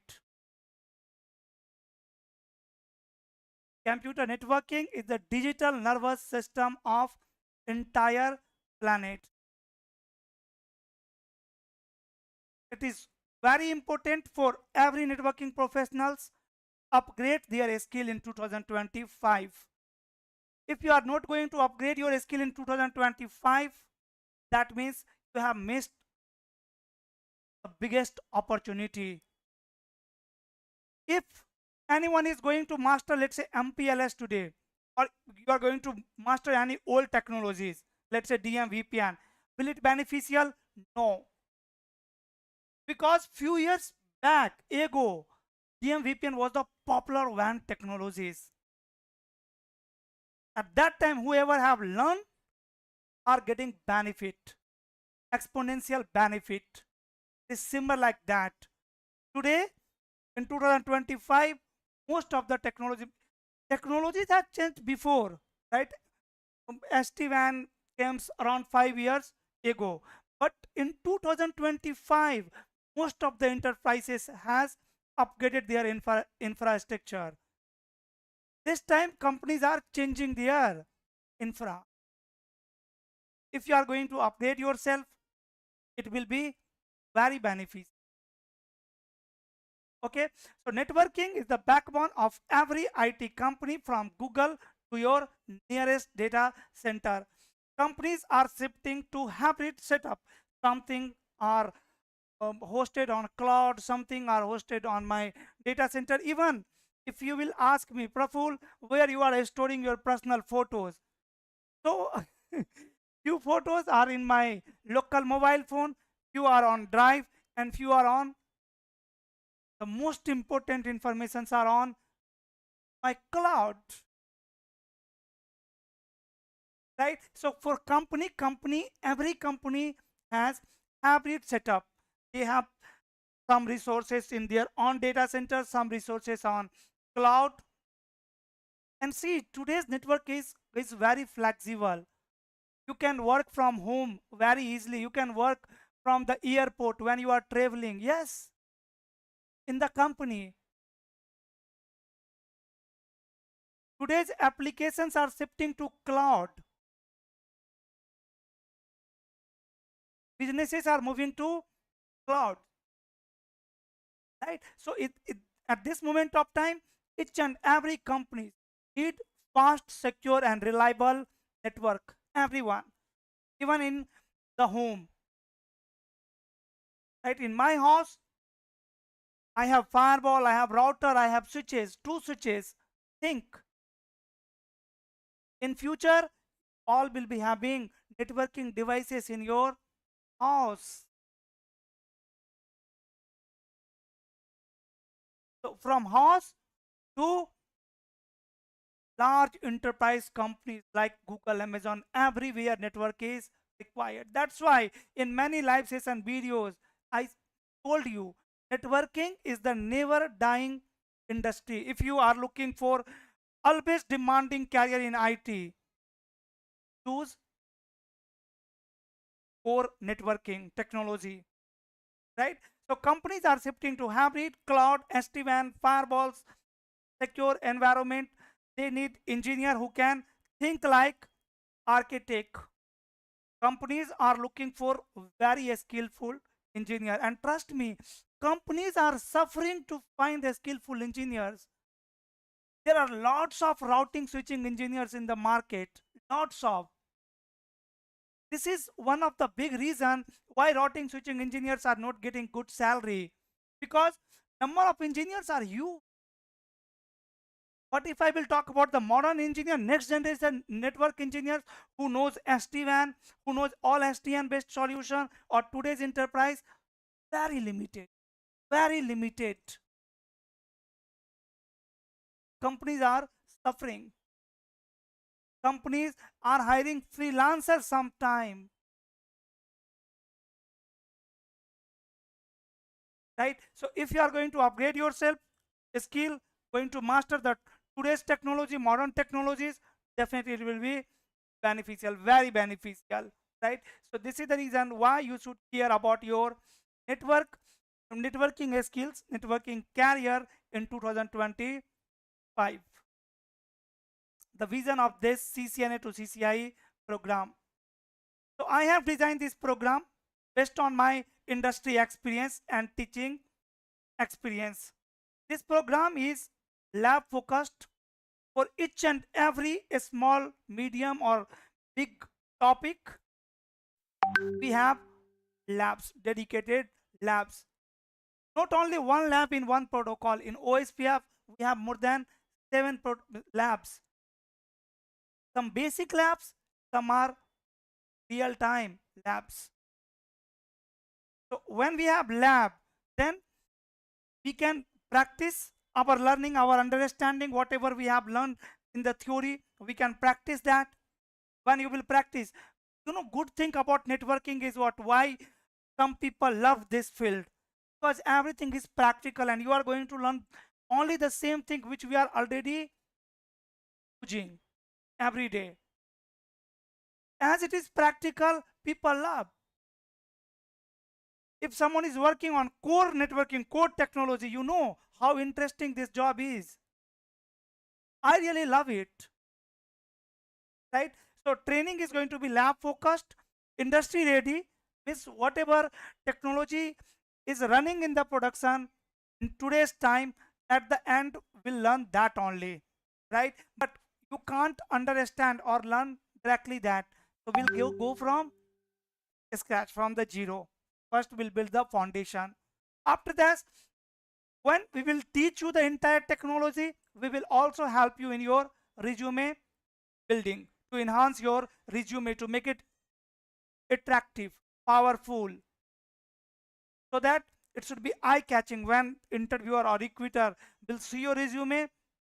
Computer networking is the digital nervous system of entire planet. It is very important for every networking professionals upgrade their skill in 2025. If you are not going to upgrade your skill in 2025, that means you have missed the biggest opportunity. If anyone is going to master, let's say, MPLS today, or you are going to master any old technologies, let's say DM VPN, will it beneficial? No, because few years back ago, DM VPN was the popular WAN technologies. At that time, whoever have learned are getting benefit, exponential benefit. It's similar like that. Today, in 2025, most of the technologies have changed before, right? SD-WAN came around 5 years ago, but in 2025, most of the enterprises has upgraded their infrastructure. This time, companies are changing their infra. If you are going to upgrade yourself, it will be very beneficial. Okay, so networking is the backbone of every IT company, from Google to your nearest data center. Companies are shifting to hybrid setup. Something are hosted on cloud, something are hosted on my data center. Even if you will ask me, Praful, where you are storing your personal photos, so few photos are in my local mobile phone, few are on drive, and few are on, the most important informations are on my cloud, right? So for company, every company has hybrid setup. They have some resources in their own data center, some resources on cloud. And see, today's network is very flexible. You can work from home very easily. You can work from the airport when you are traveling. Yes, in the company. Today's applications are shifting to cloud. Businesses are moving to cloud, right? So at this moment of time, each and every company need fast, secure, and reliable network. Everyone, even in the home, right? In my house, I have firewall, I have router, I have switches, two switches. Think in future, all will be having networking devices in your house. So from house to large enterprise companies like Google, Amazon, everywhere network is required. That's why in many live session videos, I told you networking is the never dying industry. If you are looking for always demanding career in IT, choose core networking technology, right? So companies are shifting to hybrid, cloud, SD-WAN, firewalls, secure environment. They need engineer who can think like architect. Companies are looking for very skillful engineer, and trust me, companies are suffering to find the skillful engineers. There are lots of routing switching engineers in the market, lots of. This is one of the big reason why routing switching engineers are not getting good salary, because number of engineers are huge. But if I will talk about the modern engineer, next generation network engineers who knows SD-WAN, who knows all SDN based solution, or today's enterprise, very limited, very limited. Companies are suffering. Companies are hiring freelancers sometime, right? So if you are going to upgrade yourself, skill, going to master the today's technology, modern technologies, definitely it will be beneficial, very beneficial, right? So this is the reason why you should care about your network, networking skills, networking career in 2025. The vision of this CCNA to CCIE program. So I have designed this program based on my industry experience and teaching experience. This program is lab focused. For each and every small, medium, or big topic, we have labs, dedicated labs. Not only one lab in one protocol. In OSPF, we have more than 7 labs. Some basic labs, some are real-time labs. So when we have lab, then we can practice our learning, our understanding, whatever we have learned in the theory, we can practice that. When you will practice, good thing about networking is why some people love this field, because everything is practical and you are going to learn only the same thing which we are already using every day. As it is practical, people love. If someone is working on core networking, core technology, you know how interesting this job is. I really love it, right? So training is going to be lab focused, industry ready, means whatever technology is running in the production in today's time, at the end we'll learn that only, right? But you can't understand or learn directly that. So we'll go from scratch, from the zero. First we'll build the foundation. After that, when we will teach you the entire technology, we will also help you in your resume building, to enhance your resume, to make it attractive, powerful, so that it should be eye-catching. When interviewer or recruiter will see your resume,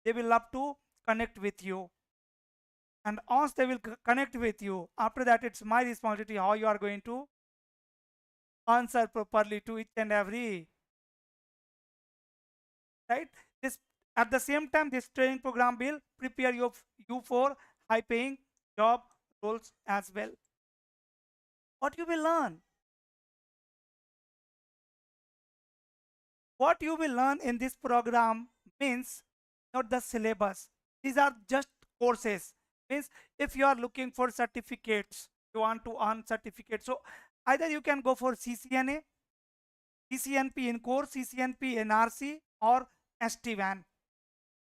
they will love to connect with you. And once they will connect with you, after that it's my responsibility how you are going to answer properly to each and every, right? This, at the same time, this training program will prepare you for high paying job roles as well. What you will learn? What you will learn in this program means not the syllabus. These are just courses. Means if you are looking for certificates, you want to earn certificates. So either you can go for CCNA, CCNP in core, CCNP in RC, or SD-WAN,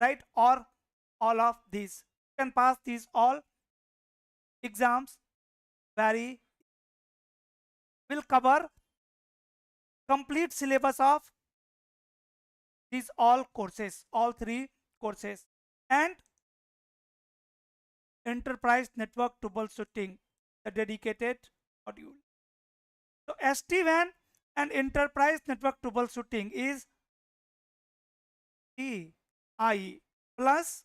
right? Or all of these. You can pass these all exams. Very will cover complete syllabus of these all courses, all 3 courses, and enterprise network troubleshooting, the dedicated module. So SD-WAN and enterprise network troubleshooting is CCIE plus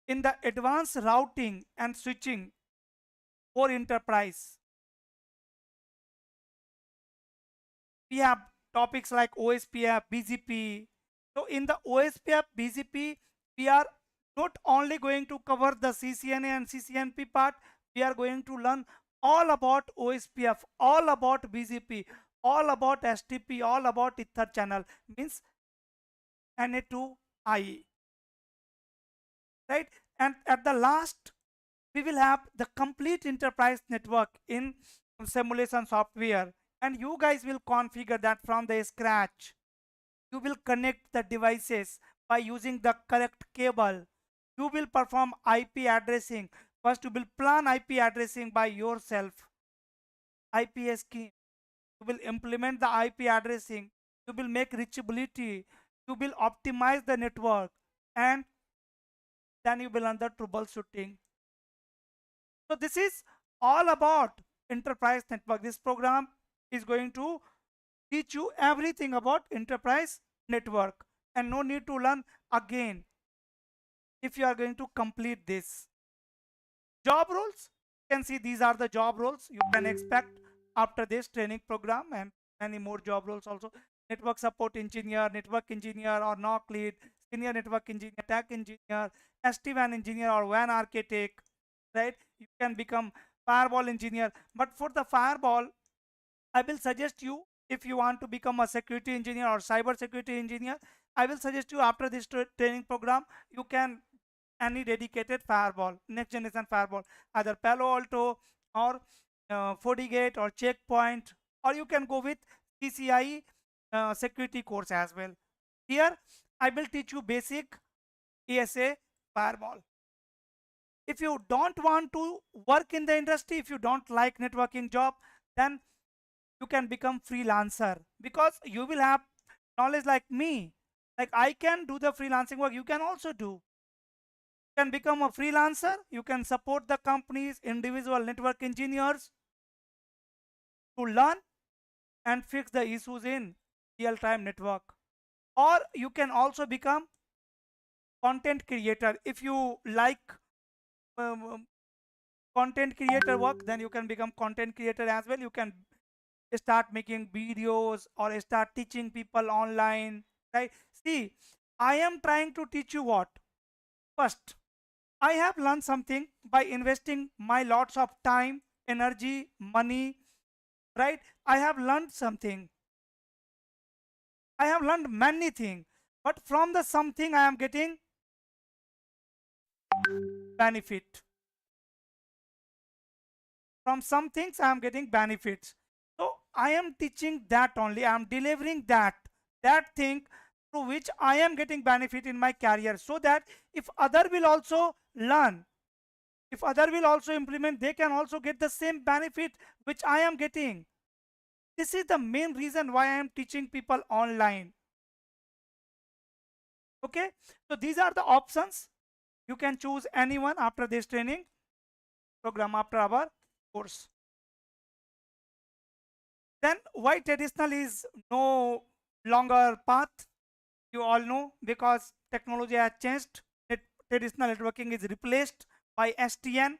in the advanced routing and switching for enterprise. We have topics like OSPF, BGP. So in the OSPF, BGP, we are not only going to cover the CCNA and CCNP part, we are going to learn all about OSPF, all about BGP, all about STP, all about Ether channel, means NA to IE, right? And at the last, we will have the complete enterprise network in simulation software, and you guys will configure that from the scratch. You will connect the devices by using the correct cable. You will perform IP addressing. First, you will plan IP addressing by yourself. IP scheme. You will implement the IP addressing. You will make reachability. You will optimize the network, and then you will learn the troubleshooting. So this is all about enterprise network. This program is going to teach you everything about enterprise network, and no need to learn again if you are going to complete this. Job roles, you can see these are the job roles you can expect after this training program, and many more job roles also. Network support engineer, network engineer or NOC lead, senior network engineer, tech engineer, SD-WAN engineer or WAN architect, right? You can become firewall engineer. But for the firewall, I will suggest you, if you want to become a security engineer or cyber security engineer, I will suggest you after this training program, you can any dedicated firewall, next generation firewall, either Palo Alto or FortiGate or Checkpoint, or you can go with CCIE security course as well. Here, I will teach you basic ESA firewall. If you don't want to work in the industry, if you don't like networking job, then you can become freelancer. because you will have knowledge like me. Like I can do the freelancing work, you can also do. You can become a freelancer, you can support the companies, individual network engineers to learn and fix the issues in real-time network. Or you can also become content creator. If you like um, content creator work, then you can become content creator as well. You can start making videos or start teaching people online, right? See, I am trying to teach you what? First, I have learned something by investing my lots of time, energy, money, right? I have learned something. I have learned many things, but from the something I am getting benefit. From some things I am getting benefits. So I am teaching that only, I am delivering that thing through which I am getting benefit in my career, so that if other will also learn, if other will also implement, they can also get the same benefit which I am getting. This is the main reason why I am teaching people online. Okay, so these are the options. You can choose anyone after this training program, after our course. Then why traditional is no longer path? You all know, because technology has changed. Traditional networking is replaced by SDN.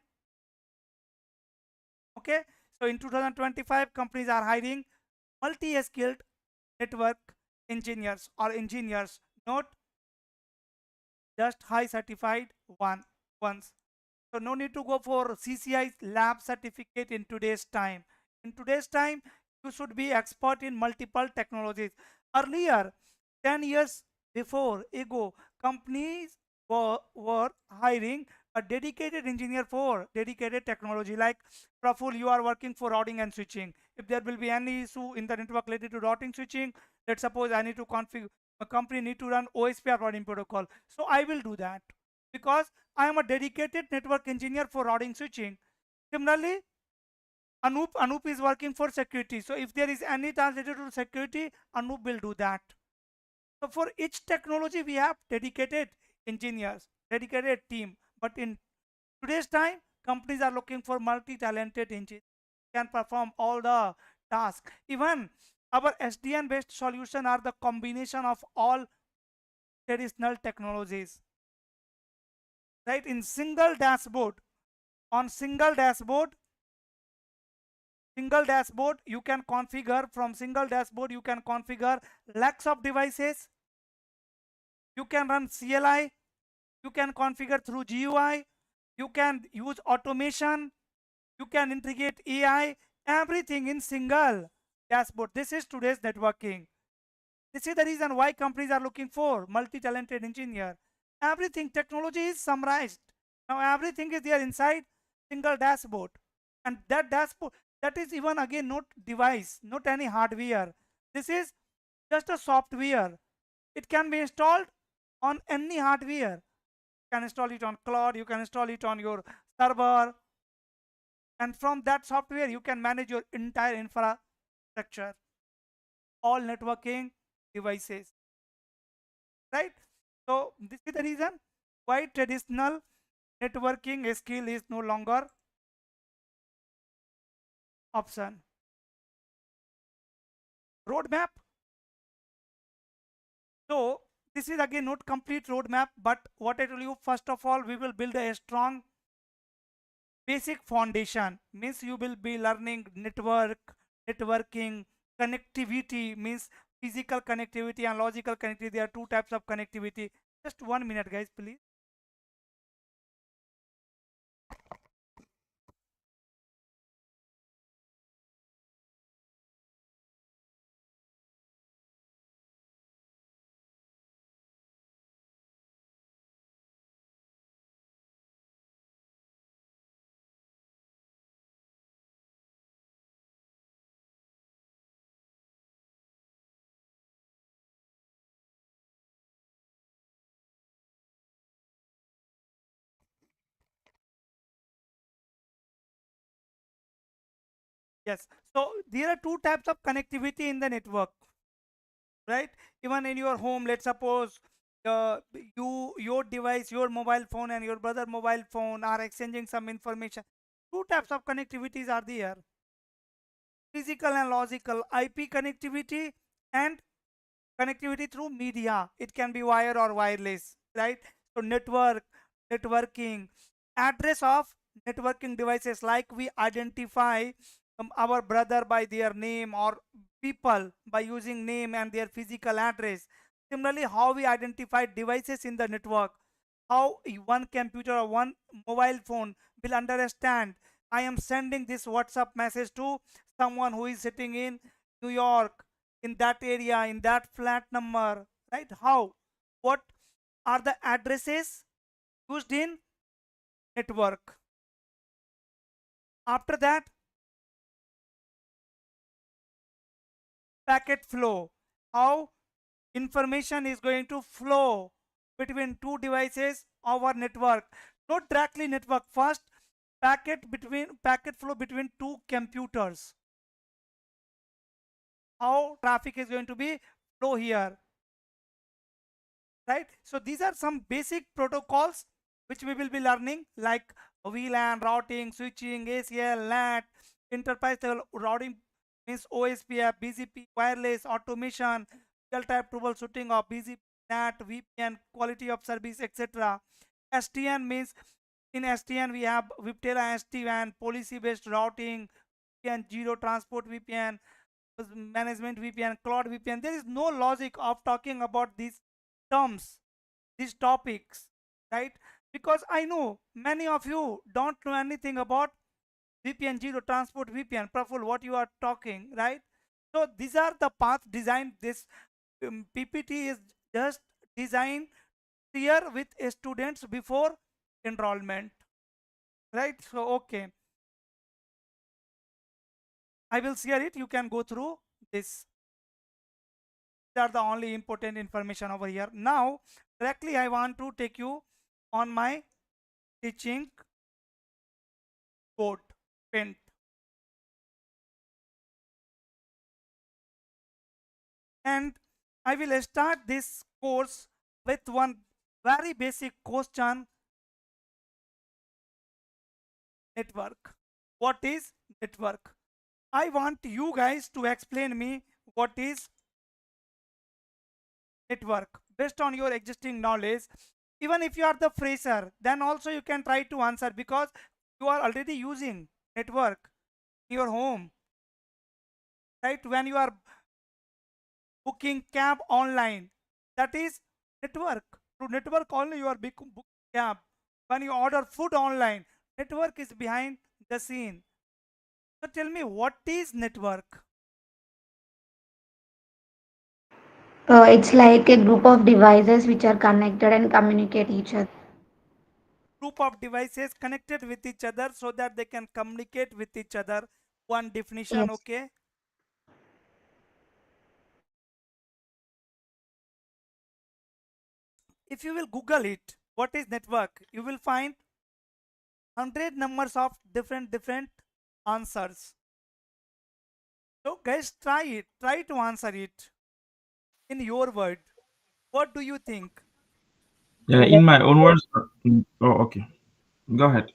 Okay, so in 2025, companies are hiring multi-skilled network engineers or engineers, not just high certified ones. So no need to go for CCI lab certificate in today's time. In today's time, you should be expert in multiple technologies. Earlier, 10 years before ago, companies were hiring a dedicated engineer for dedicated technology. Like Praful, you are working for routing and switching. If there will be any issue in the network related to routing switching, let's suppose I need to configure, a company need to run OSPF routing protocol. So I will do that because I am a dedicated network engineer for routing switching. Similarly, Anup is working for security. So if there is any task related to security, Anup will do that. So for each technology, we have dedicated engineers, dedicated team. But in today's time, companies are looking for multi-talented engineers who can perform all the tasks. Even our SDN based solution are the combination of all traditional technologies, right? In single dashboard, on single dashboard you can configure, from single dashboard you can configure lakhs of devices, you can run CLI, you can configure through GUI, you can use automation, you can integrate AI, everything in single dashboard. This is today's networking. This is the reason why companies are looking for multi-talented engineer. Everything technology is summarized. Now everything is there inside single dashboard. And that dashboard, that is even again not device, not any hardware. This is just a software. It can be installed on any hardware. You can install it on cloud, you can install it on your server. And from that software, you can manage your entire infrastructure, all networking devices, right? So this is the reason why traditional networking skill is no longer option. Roadmap. So this is again not complete roadmap, but what I tell you, first of all, we will build a strong basic foundation. Means you will be learning networking, connectivity, means physical connectivity and logical connectivity. There are two types of connectivity. Just 1 minute, guys, please. Yes. So there are two types of connectivity in the network. right? Even in your home, let's suppose your device, your mobile phone and your brother mobile phone are exchanging some information. Two types of connectivities are there: physical and logical. IP connectivity and connectivity through media. It can be wire or wireless, right? So networking, address of networking devices, like we identify our brother by their name, or people by using name and their physical address. Similarly, how we identify devices in the network, how one computer or one mobile phone will understand I am sending this WhatsApp message to someone who is sitting in New York, in that area, in that flat number, right? How? What are the addresses used in network? After that, packet flow. How information is going to flow between two devices over network, not directly network. First, packet flow between two computers. How traffic is going to be flow here, right? So these are some basic protocols which we will be learning, like VLAN, routing, switching, ACL, NAT, enterprise level routing means OSPF, BGP, wireless, automation, real-time troubleshooting of BGP, NAT, VPN, quality of service, etc. SDN means, in SDN we have Viptela SD-WAN, policy-based routing, VPN, zero transport VPN, management VPN, cloud VPN. There is no logic of talking about these terms, these topics, right? Because I know many of you don't know anything about VPN, zero transport VPN. Praful, what you are talking, right? So these are the path designed. This PPT is just designed here with students before enrollment, right? So okay, I will share it. You can go through this. These are the only important information over here. Now, directly I want to take you on my teaching board, pen. And I will start this course with one very basic question: network. What is network? I want you guys to explain me what is network based on your existing knowledge. Even if you are the fresher, then also you can try to answer, because you are already using network in your home, right? When you are booking cab online, that is network. Through network only you are booking cab. When you order food online, network is behind the scene. So tell me, what is network? It's like a group of devices which are connected and communicate each other. Group of devices connected with each other so that they can communicate with each other. One definition, Yes. okay? If you will Google it, what is network, you will find 100 numbers of different answers. So guys, try it. Try to answer it in your word. What do you think? Yeah, in my own words. Oh, okay. Go ahead.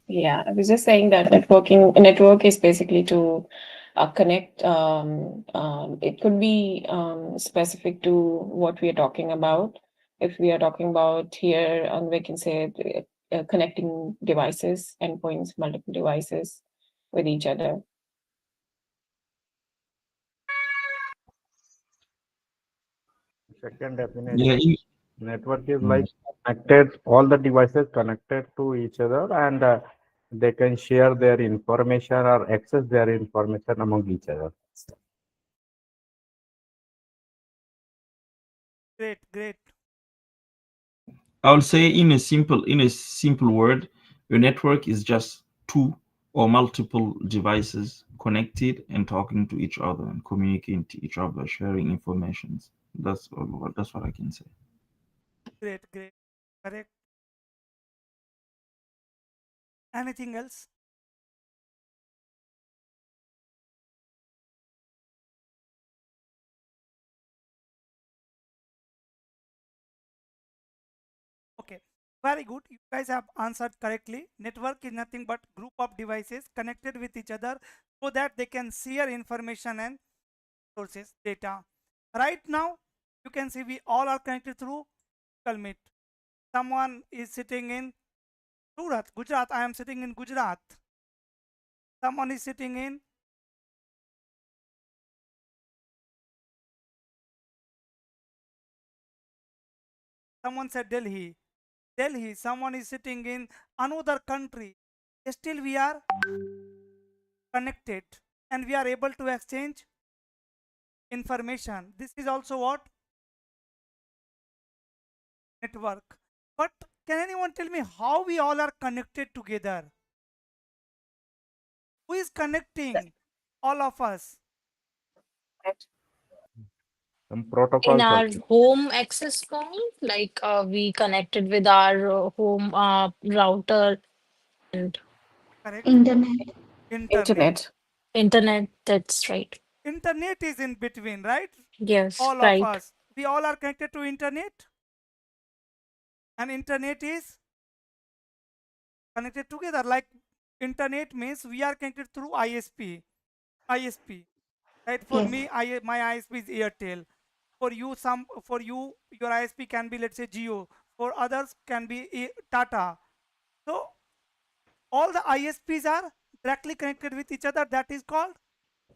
Yeah, I was just saying that network is basically to connect. It could be specific to what we are talking about. If we are talking about here, we can say connecting devices, endpoints, multiple devices with each other. Second Yeah. definition, network is like connected, all the devices connected to each other, and they can share their information or access their information among each other. Great, great. I would say in a simple word, your network is just two or multiple devices connected and talking to each other and communicating to each other, sharing information. That's what I can say. Great, great. Correct. Anything else? Very good. You guys have answered correctly. Network is nothing but group of devices connected with each other so that they can share information and sources, data. Right now, you can see we all are connected through Google Meet. Someone is sitting in Surat, Gujarat. I am sitting in Gujarat. Someone is sitting in someone said Delhi. Delhi. Someone is sitting in another country. Still we are connected and we are able to exchange information. This is also what? Network. But can anyone tell me how we all are connected together? Who is connecting all of us? Some In protocols our also. home access point, like we connected with our home router and Correct. Internet. Internet. Internet. internet. That's right. Internet is in between, right? Yes, All of right. us. We all are connected to internet. And internet is connected together. Like internet means we are connected through ISP. ISP. Right? For Yes. me, my ISP is Airtel. For you, your ISP can be, let's say, Geo. For others can be Tata. So all the ISPs are directly connected with each other. That is called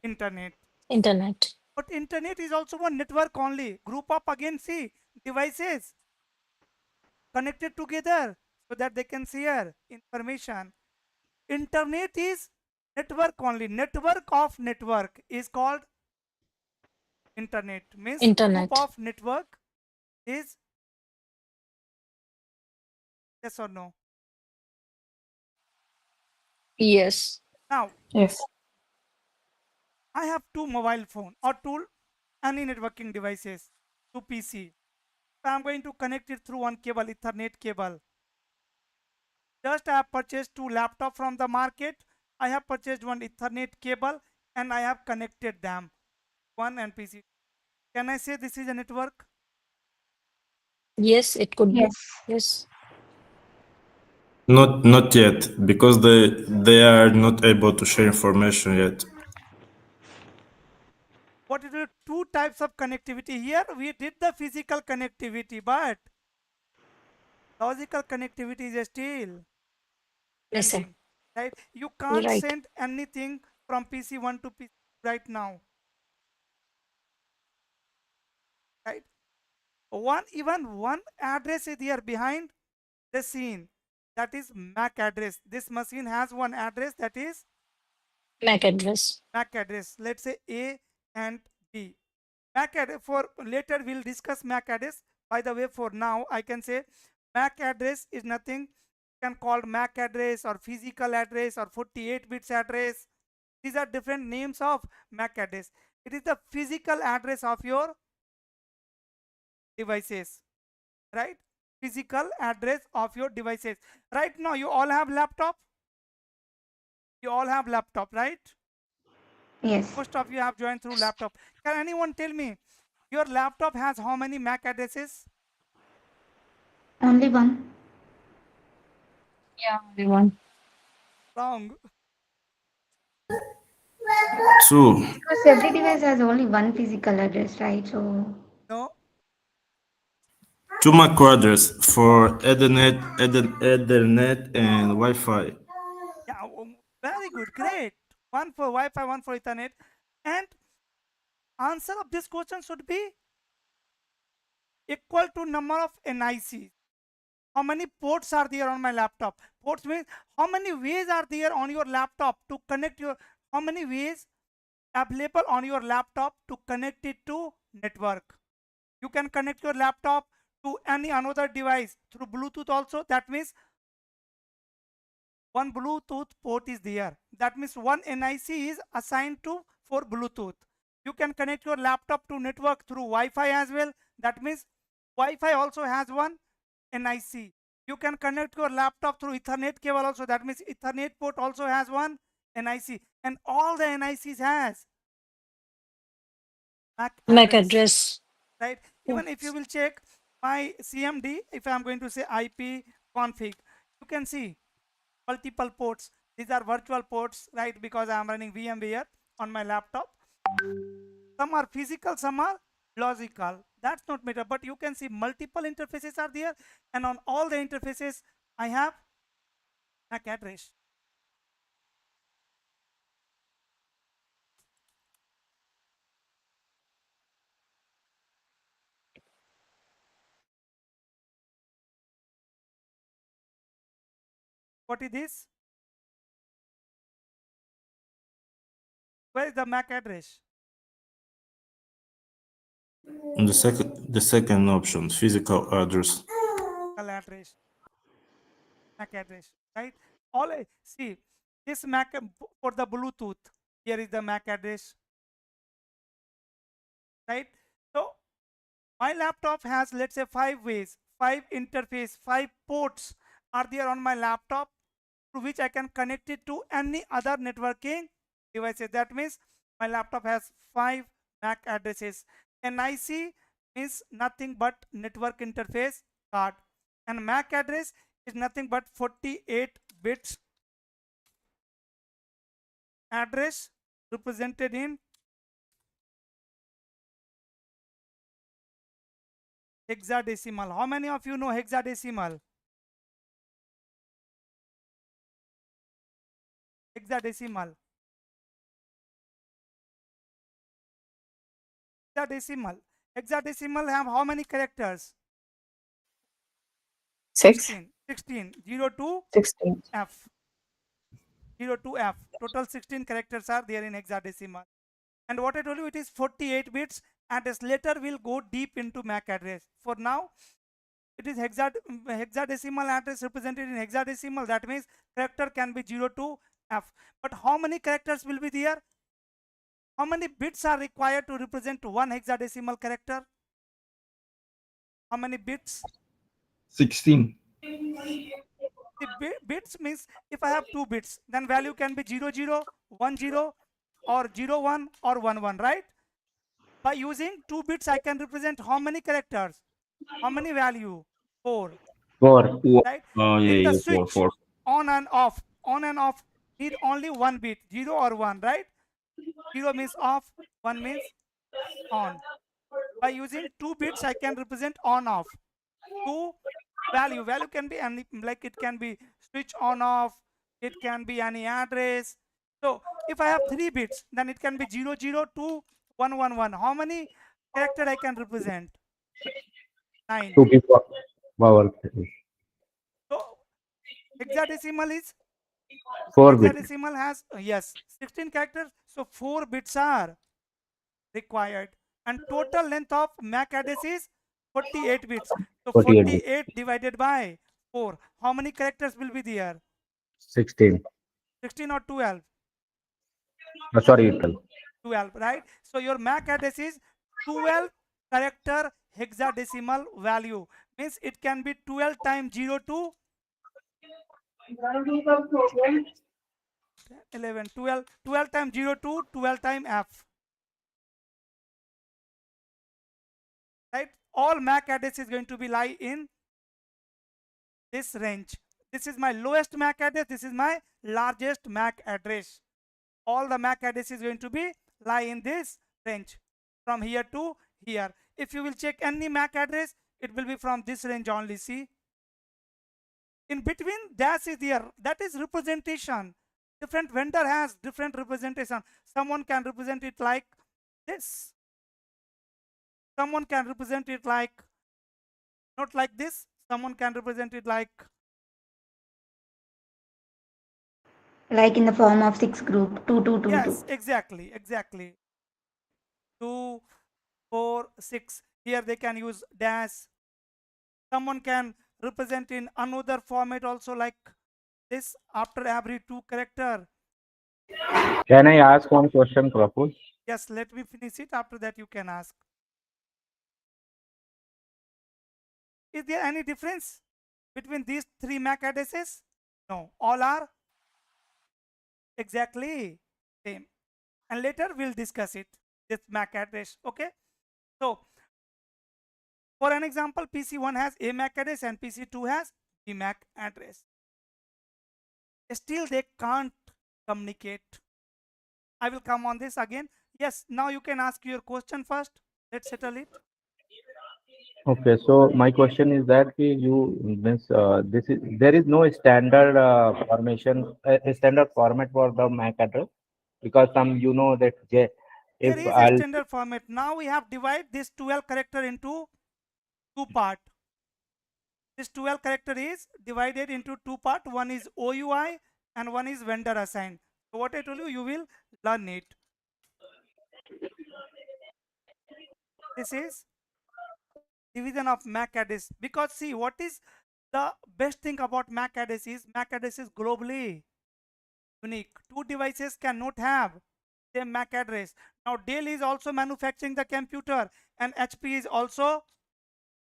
internet. Internet. But internet is also one network only. Group of again see devices connected together so that they can share information. Internet is network only. Network of network is called internet. Means group Internet. of network is, yes or no? Yes. Now Yes. I have two mobile phone or two any networking devices, two PC. So I'm going to connect it through one cable, Ethernet cable. Just I have purchased two laptop from the market. I have purchased one Ethernet cable and I have connected them. One and PC. Can I say this is a network? Yes, it could be. Yes. Yes. Not yet, because they are not able to share information yet. What is the two types of connectivity? Here we did the physical connectivity, but logical connectivity is still Missing. pending. Right? You You're can't right. send anything from PC1 to PC right now. Right? One address is here behind the scene. That is MAC address. This machine has one address, that is MAC address. MAC address. Let's say A and B. MAC address, for later we'll discuss MAC address. By the way, for now I can say MAC address is nothing. You can call MAC address or physical address or 48 bits address. These are different names of MAC address. It is the physical address of your devices, right? Physical address of your devices. Right now you all have laptop. You all have laptop, right? Yes. Most of you have joined through laptop. Can anyone tell me your laptop has how many MAC addresses? Only one. Yeah, everyone. Wrong. Two Because every device has only one physical address, right? So No. two MAC address for Ethernet and Wi-Fi. Yeah. Very good. Great. One for Wi-Fi, one for Ethernet. And answer of this question should be equal to number of NICs. How many ports are there on my laptop? Ports means how many ways are there on your laptop to connect your, how many ways available on your laptop to connect it to network. You can connect your laptop to any another device through Bluetooth also. That means one Bluetooth port is there. That means one NIC is assigned to for Bluetooth. You can connect your laptop to network through Wi-Fi as well. That means Wi-Fi also has one NIC. You can connect your laptop through Ethernet cable also. That means Ethernet port also has one NIC. And all the NICs has MAC MAC address, address. right? Even if you will check my CMD, if I'm going to say IP config. You can see multiple ports. These are virtual ports, right? Because I am running VMware on my laptop. Some are physical, some are logical. That's not matter, but you can see multiple interfaces are there, and on all the interfaces I have MAC address. What is this? Where is the MAC address? And the second option, physical address. Physical address, MAC address, right? All see this MAC for the Bluetooth. Here is the MAC address, right? So my laptop has, let's say, 5 ways, 5 interface, 5 ports are there on my laptop, to which I can connect it to any other networking devices. That means my laptop has 5 MAC addresses. NIC is nothing but network interface card, and MAC address is nothing but 48 bits address represented in hexadecimal. How many of you know hexadecimal? Hexadecimal. Hexadecimal. Hexadecimal have how many characters? 6. 16. 0 to 16. F. 0 to F. Total 16 characters are there in hexadecimal. And what I told you, it is 48 bits, and as later we'll go deep into MAC address. For now, it is hexadecimal address represented in hexadecimal. That means character can be 0 to F. But how many characters will be there? How many bits are required to represent one hexadecimal character? How many bits? 16. The bits means if I have 2 bits, then value can be 0 0, 1 0, or 0 1 or 1 1, right? By using 2 bits, I can represent how many characters? How many value? 4. 4. Right? Oh In yeah, the yeah, switch, four. on and off need only 1 bit, 0 or 1, right? 0 means off, 1 means on. By using 2 bits, I can represent on off. 2 value can be any, like it can be switch on off, it can be any address. So if I have 3 bits, then it can be 0 0 2 1 1 1. How many character I can represent? 9. 2 people. Power. So hexadecimal is 4 bit. hexadecimal has yes 16 characters, so 4 bits are required, and total length of MAC address is 48 bits. So 48 bit. 48 divided by 4, how many characters will be there? 16. 16 or 12? Sorry, 12. 12, right? So your MAC address is 12 character hexadecimal value, means it can be 12 times 0 to 11, 12, 12 times 0 to 12 times F, right? All MAC address is going to be lie in this range. This is my lowest MAC address, this is my largest MAC address. All the MAC address is going to be lie in this range from here to here. If you will check any MAC address, it will be from this range only. See, in between dash is there, that is representation. Different vendor has different representation. Someone can represent it like this, someone can represent it like not like this, someone can represent it like Like in the form of 6 group, 2 2 2 2. yes, exactly 2 4 6. Here they can use dash. Someone can represent in another format also, like this, after every 2 character. Can I ask one question, Praphul? Yes, let me finish it, after that you can ask. Is there any difference between these 3 MAC addresses? No, all are exactly same, and later we'll discuss it, this MAC address. Okay, so for an example, PC1 has a MAC address and PC2 has the MAC address. Still they can't communicate. I will come on this again. Yes, now you can ask your question first. Let's settle it. Okay, so my question is that you means this is there is no standard formation a standard format for the MAC address because some you know that There if is a I'll standard format. Now we have divided this 12 character into two part. This 12 character is divided into two part. One is OUI and one is vendor assigned. So what I told you, you will learn it. This is division of MAC address. Because see, what is the best thing about MAC address is MAC address is globally unique. Two devices cannot have same MAC address. Now Dell is also manufacturing the computer and HP is also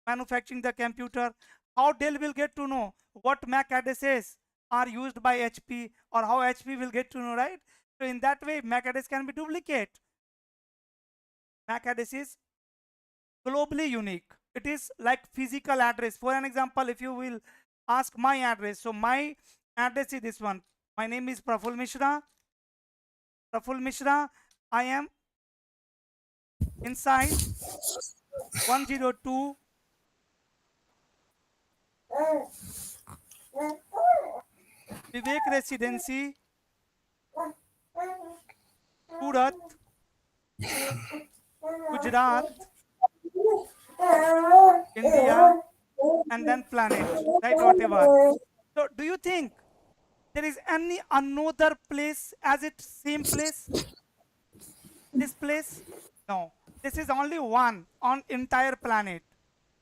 manufacturing the computer. How Dell will get to know what MAC addresses are used by HP, or how HP will get to know, right? So in that way MAC address can be duplicate. MAC address is globally unique. It is like physical address. For an example, if you will ask my address, so my address is this one. My name is Praphul Mishra. Praphul Mishra. I am inside 102 Vivek Residency, Surat, Gujarat, India, and then planet, right? Whatever. So do you think there is any another place as it same place? This place? No. This is only one on entire planet.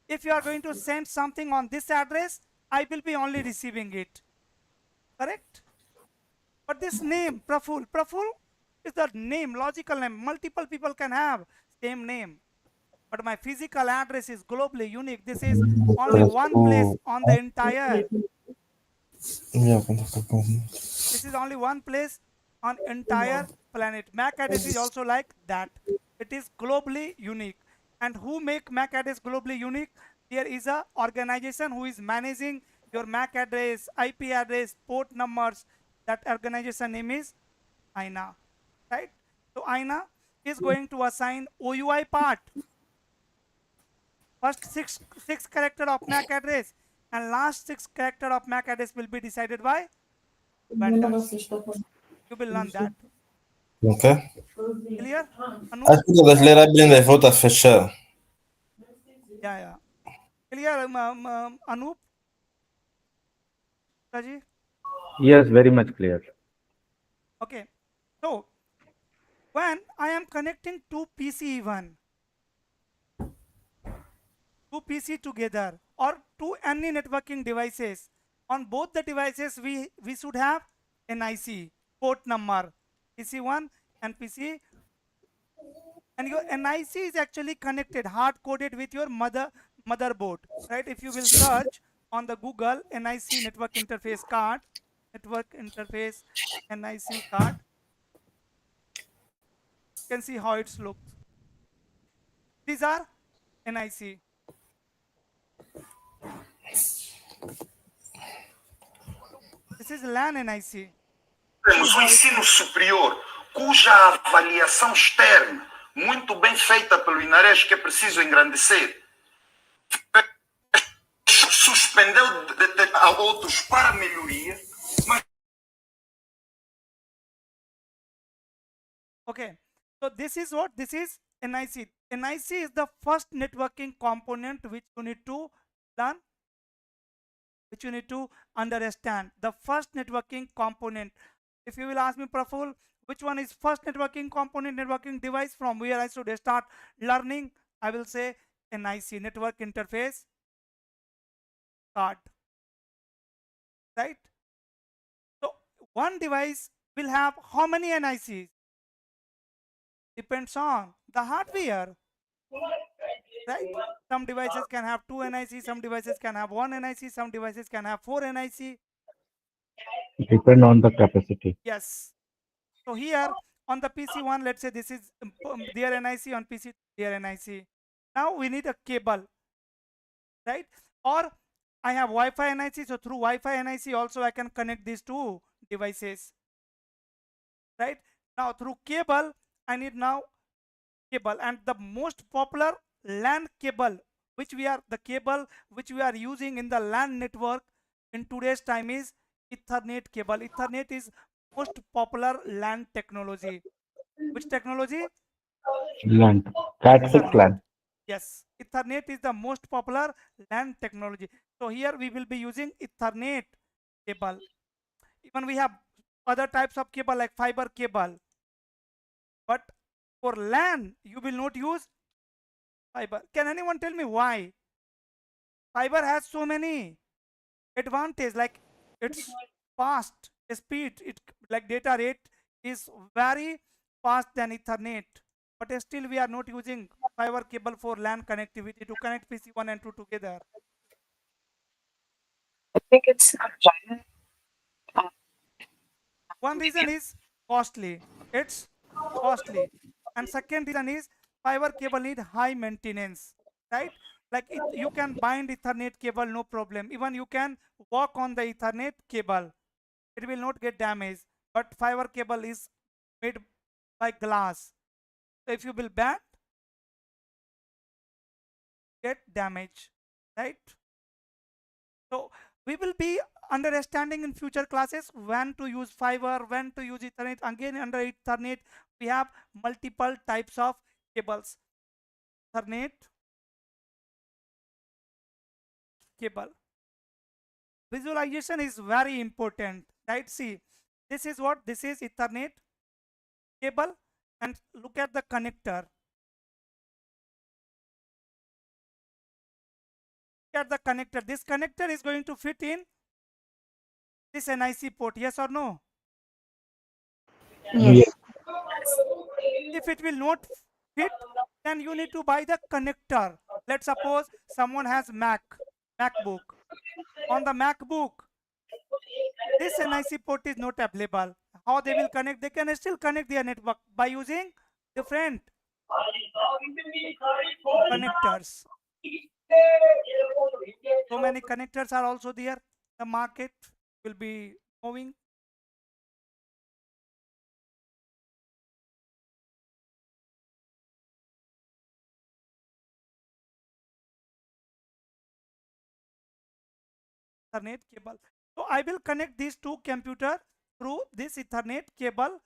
If you are going to send something on this address, I will be only receiving it. Correct? But this name, Praphul is the name, logical name. Multiple people can have same name. But my physical address is globally unique. This is only one place on the entire. This is only one place on entire planet. MAC address is also like that. It is globally unique. And who make MAC address globally unique? There is a organization who is managing your MAC address, IP address, port numbers. That organization name is INA, right? So INA is going to assign OUI part. First six character of MAC address and last 6 character of MAC address will be decided by vendors. You will learn that. اوكي. Clear? Anup? أكيد بس ليه رابلين ذي فوتس في الشارع. Yeah. Clear, Anup? Raji? yes, very much clear. Okay. So, when I am connecting two PC even, two PC together or to any networking devices, on both the devices we should have NIC, port number, PC1 and PC, and your NIC is actually connected, hard coded with your motherboard, right? If you will search on the Google NIC network interface card, NIC card, you can see how it looks. These are NIC. This is LAN NIC. Temos o ensino superior, cuja avaliação externa, muito bem feita pelo INARES, que é preciso engrandecer, suspendeu a outros para melhoria. Okay, so this is what? This is NIC. NIC is the first networking component which you need to learn, which you need to understand. The first networking component. If you will ask me, Praphul, which one is first networking component, networking device, from where I should start learning, I will say NIC, network interface card, right? So one device will have how many NICs? Depends on the hardware, right? Some devices can have 2 NIC, some devices can have 1 NIC, some devices can have 4 NIC. Depend on the capacity. Yes. So here on the PC1, let's say this is their NIC, on PC their NIC. Now we need a cable, right? Or I have Wi-Fi NIC, so through Wi-Fi NIC also I can connect these two devices. Right now through cable, I need now cable, and the most popular LAN cable which we are using in the LAN network in today's time is Ethernet cable. Ethernet is most popular LAN technology. Which technology? LAN. Cat 6 Ethernet. LAN. Yes, Ethernet is the most popular LAN technology. So here we will be using Ethernet cable. Even we have other types of cable like fiber cable, but for LAN you will not use fiber. Can anyone tell me why? Fiber has so many advantages, like it's fast speed, it like data rate is very fast than Ethernet, but still we are not using fiber cable for LAN connectivity to connect PC1 and 2 together. I think it's One reason is costly. It's costly. And second reason is fiber cable need high maintenance, right? Like you can bind Ethernet cable, no problem. Even you can walk on the Ethernet cable. It will not get damaged. But fiber cable is made by glass. So if you will bend, get damage, right? So we will be understanding in future classes when to use fiber, when to use Ethernet. Again, under Ethernet, we have multiple types of cables. Ethernet cable. Visualization is very important, right? See, this is what this is Ethernet cable, and look at the connector. Look at the connector. This connector is going to fit in this NIC port, yes or no? Yes. If it will not fit, then you need to buy the connector. Let's suppose someone has MacBook. On the MacBook, this NIC port is not available. How they will connect? They can still connect their network by using different connectors. So many connectors are also there. The market will be moving. Ethernet cable. So I will connect these two computers through this Ethernet cable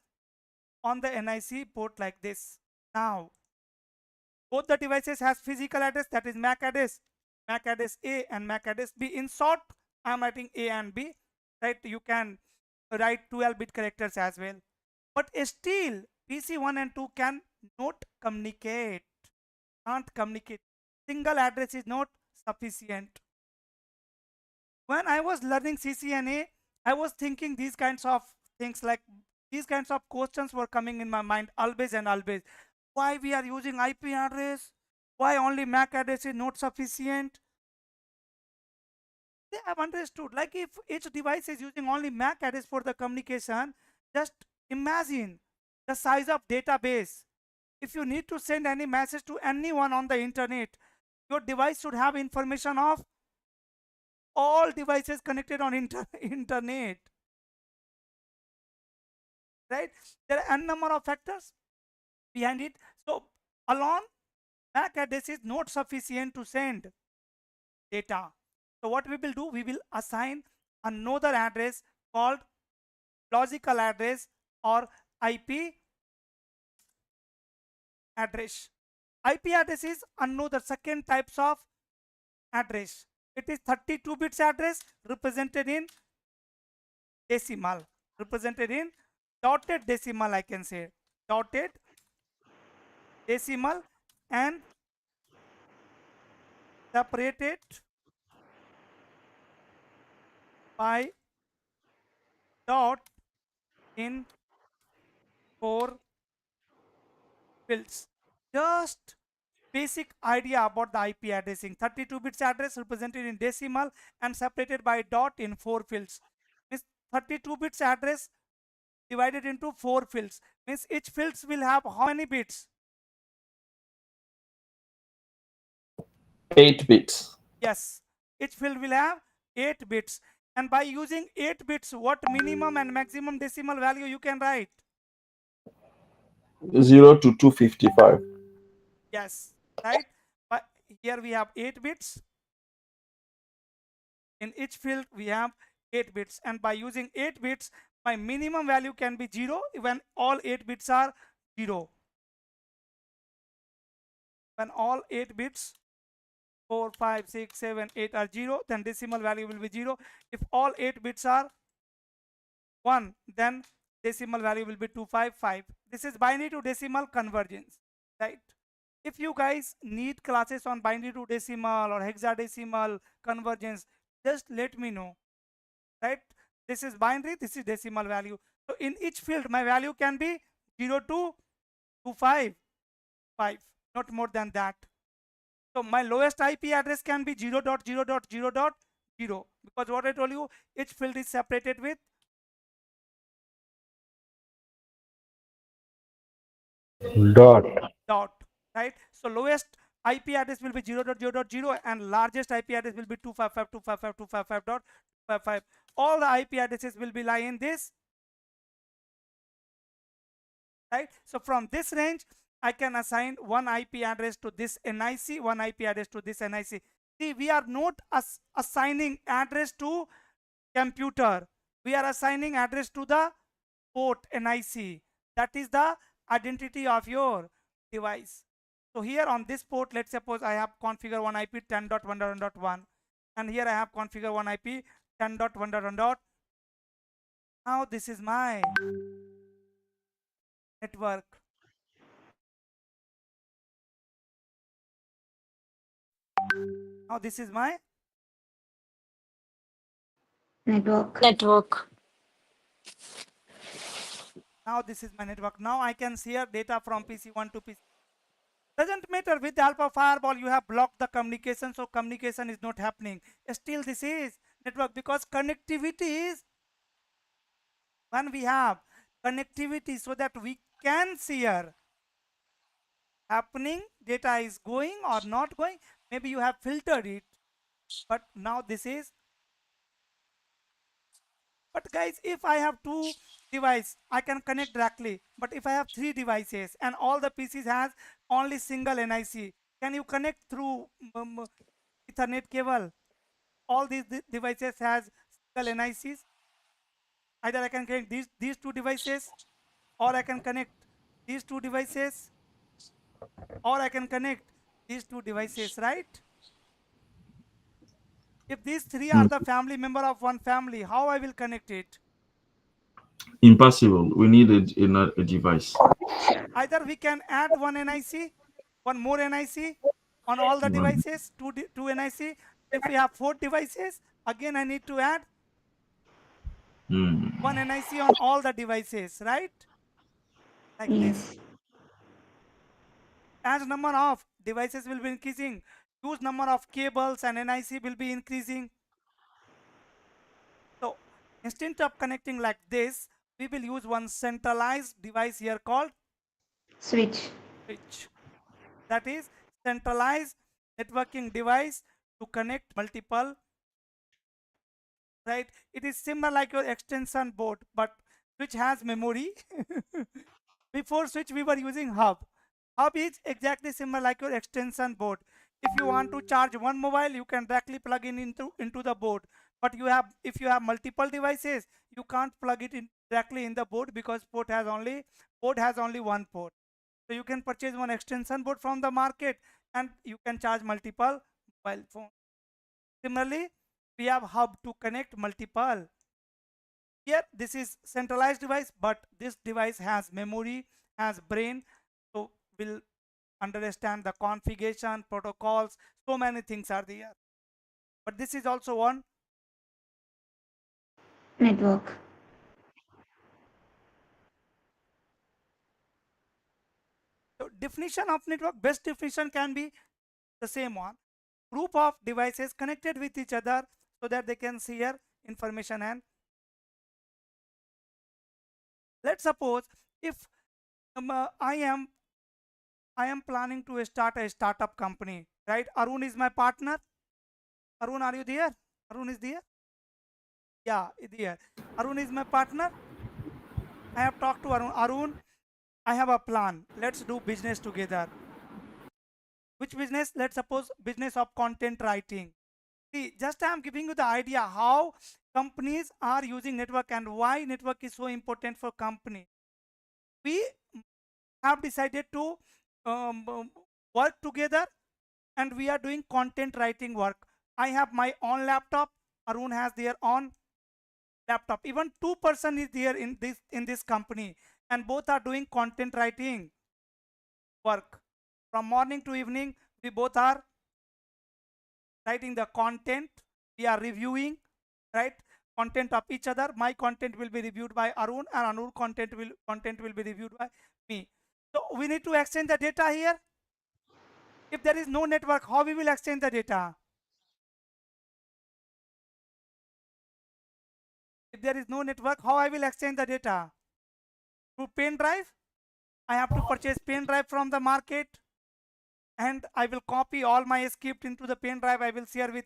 on the NIC port like this. Now, both the devices has physical address, that is MAC address A and MAC address B. In short, I am writing A and B. Right? You can write 12-bit characters as well. But still, PC1 and 2 can not communicate. Can't communicate. Single address is not sufficient. When I was learning CCNA, I was thinking these kinds of things, like these kinds of questions were coming in my mind always and always. Why we are using IP address? Why only MAC address is not sufficient? They have understood, like if each device is using only MAC address for the communication, just imagine the size of database. If you need to send any message to anyone on the internet, your device should have information of all devices connected on internet, right? There are n number of factors behind it. So alone, MAC address is not sufficient to send data. So what we will do, we will assign another address called logical address or IP address. IP address is another second types of address. It is 32 bits address represented in decimal, represented in dotted decimal, I can say dotted decimal, and separated by dot in 4 fields. Just basic idea about the IP addressing. 32 bits address represented in decimal and separated by dot in 4 fields. Means 32 bits address divided into 4 fields. Means each fields will have how many bits? 8 bits. Yes. each field will have 8 bits. And by using 8 bits, what minimum and maximum decimal value you can write? 0 to 255. Yes, right? But here we have 8 bits. In each field we have 8 bits, and by using 8 bits, my minimum value can be 0 when all 8 bits are 0. When all 8 bits 4, 5, 6, 7, 8 are 0, then decimal value will be 0. If all 8 bits are 1, then decimal value will be 255. This is binary to decimal convergence, right? If you guys need classes on binary to decimal or hexadecimal convergence, just let me know, right? This is binary, this is decimal value. So in each field, my value can be 0 to 255, not more than that. So my lowest IP address can be 0.0.0.0, because what I told you, each field is separated with dot, right? So lowest IP address will be 0.0.0 and largest IP address will be 255.255.255.255. All the IP addresses will be lie in this, right? So from this range, I can assign one IP address to this NIC, one IP address to this NIC. See, we are not assigning address to computer. We are assigning address to the port NIC. That is the identity of your device. So here on this port, let's suppose I have configure one IP 10.1.1, and here I have configure one IP 10.1.1. Now this is my network. Now this is my Network. Network. Now this is my network. Now I can share data from PC1 to PC. Doesn't matter, with the help of firewall you have blocked the communication, so communication is not happening. Still this is network, because connectivity is when we have connectivity so that we can share happening, data is going or not going. Maybe you have filtered it, but now this is. But guys, if I have 2 devices, I can connect directly. But if I have 3 devices and all the PCs has only single NIC, can you connect through Ethernet cable? All these devices has single NICs. Either I can connect these 2 devices, or I can connect these 2 devices, or I can connect these 2 devices, right? If these 3 are the family member of one family, how I will connect it? Impossible. We need a device. Either we can add one NIC, one more NIC on all the One. devices, two NIC. If we have 4 devices, again I need to add one NIC on all the devices, right? Like this. Yes. As number of devices will be increasing, use number of cables and NIC will be increasing. So instead of connecting like this, we will use one centralized device here called Switch. switch. That is centralized networking device to connect multiple, right? It is similar like your extension board, but switch has memory. Before switch we were using hub. Hub is exactly similar like your extension board. If you want to charge one mobile, you can directly plug in into the board. But if you have multiple devices, you can't plug it in directly in the board, because board has only one port. So you can purchase one extension board from the market and you can charge multiple mobile phone. Similarly, we have hub to connect multiple. Here this is centralized device, but this device has memory, has brain, so will understand the configuration, protocols, so many things are there. But this is also one Network. so definition of network. Best definition can be the same one: group of devices connected with each other so that they can share information. And let's suppose if I am planning to start a startup company, right? Arun is my partner. Arun, are you there? Arun is there? Yeah, there. Arun is my partner. I have talked to Arun. Arun, I have a plan. Let's do business together. Which business? Let's suppose business of content writing. See, just I am giving you the idea how companies are using network and why network is so important for company. We have decided to work together and we are doing content writing work. I have my own laptop. Arun has their own laptop. Even two-person is there in this company, and both are doing content writing work. From morning to evening, we both are writing the content. We are reviewing, right? Content of each other. My content will be reviewed by Arun, and Arun content will be reviewed by me. So we need to exchange the data here. If there is no network, how we will exchange the data? If there is no network, how I will exchange the data? Through pen drive. I have to purchase pen drive from the market, and I will copy all my script into the pen drive. I will share with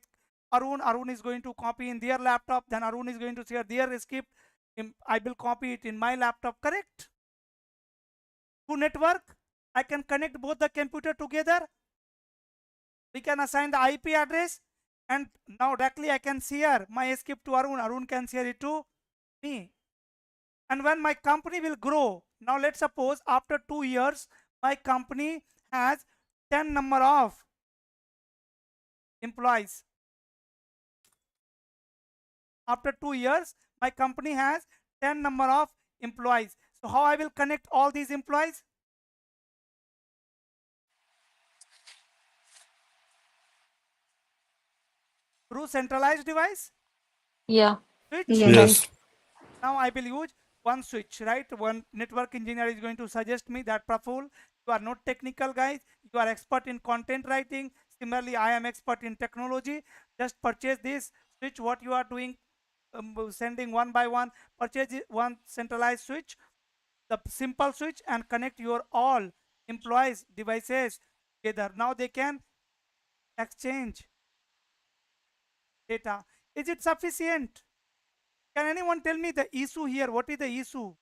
Arun. Arun is going to copy in their laptop. Then Arun is going to share their script. I will copy it in my laptop. Correct? Through network, I can connect both the computer together. We can assign the IP address, and now directly I can share my script to Arun. Arun can share it to me. And when my company will grow, now let's suppose after 2 years, my company has 10 number of employees. After 2 years, my company has 10 number of employees. So how I will connect all these employees? Through centralized device? Yeah. Switch? Yes. Yes. Now I will use one switch, right? One network engineer is going to suggest me that Praful, you are not technical guys, you are expert in content writing. Similarly, I am expert in technology. Just purchase this switch, what you are doing, sending one by one, purchase one centralized switch, the simple switch, and connect your all employees devices together. Now they can exchange data. Is it sufficient? Can anyone tell me the issue here? What is the issue?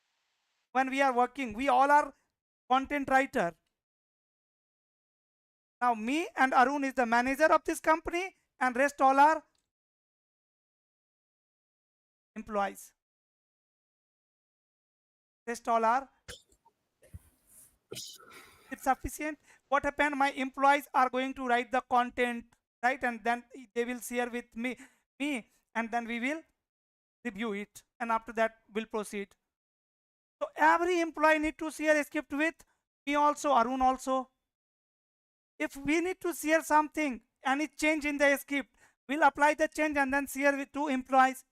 When we are working, we all are content writer. Now me and Arun is the manager of this company, and rest all are employees. Rest all are. It's sufficient. What happened? My employees are going to write the content, right? And then they will share with me, and then we will review it. And after that, we'll proceed. So every employee need to share a script with me also, Arun also. If we need to share something, any change in the script, we'll apply the change and then share with two employees.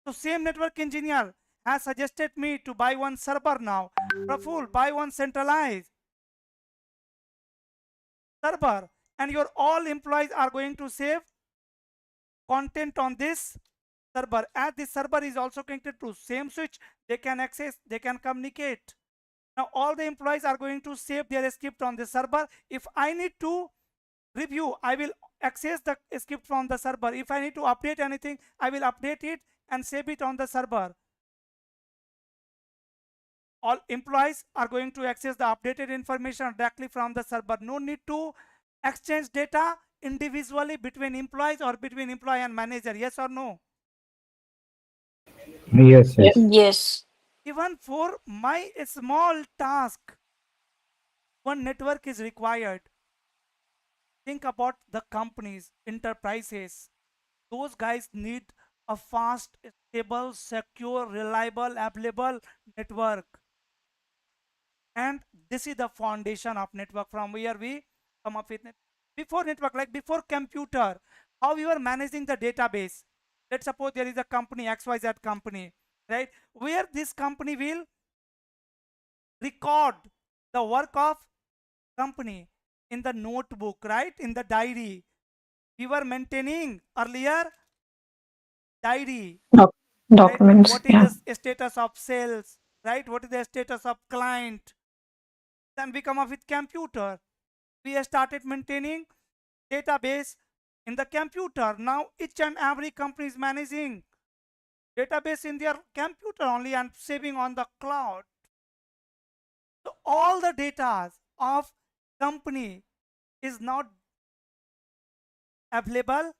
So same network engineer has suggested me to buy one server now. Praful, buy one centralized server, and your all employees are going to save content on this server. As this server is also connected to same switch, they can access, they can communicate. Now all the employees are going to save their script on the server. If I need to review, I will access the script from the server. If I need to update anything, I will update it and save it on the server. All employees are going to access the updated information directly from the server. No need to exchange data individually between employees or between employee and manager. Yes or no? Yes, yes. Yes. Even for my small task, one network is required. Think about the companies, enterprises. Those guys need a fast, stable, secure, reliable, available network. And this is the foundation of network, from where we come up with before network, like before computer, how we were managing the database. Let's suppose there is a company, XYZ company, right? Where this company will record the work of company in the notebook, right? In the diary. We were maintaining earlier diary, right? Like Documents. what is Yeah. the status of sales, right? What is the status of client? Then we come up with computer. We started maintaining database in the computer. Now each and every company is managing database in their computer only and saving on the cloud. So all the data of company is not available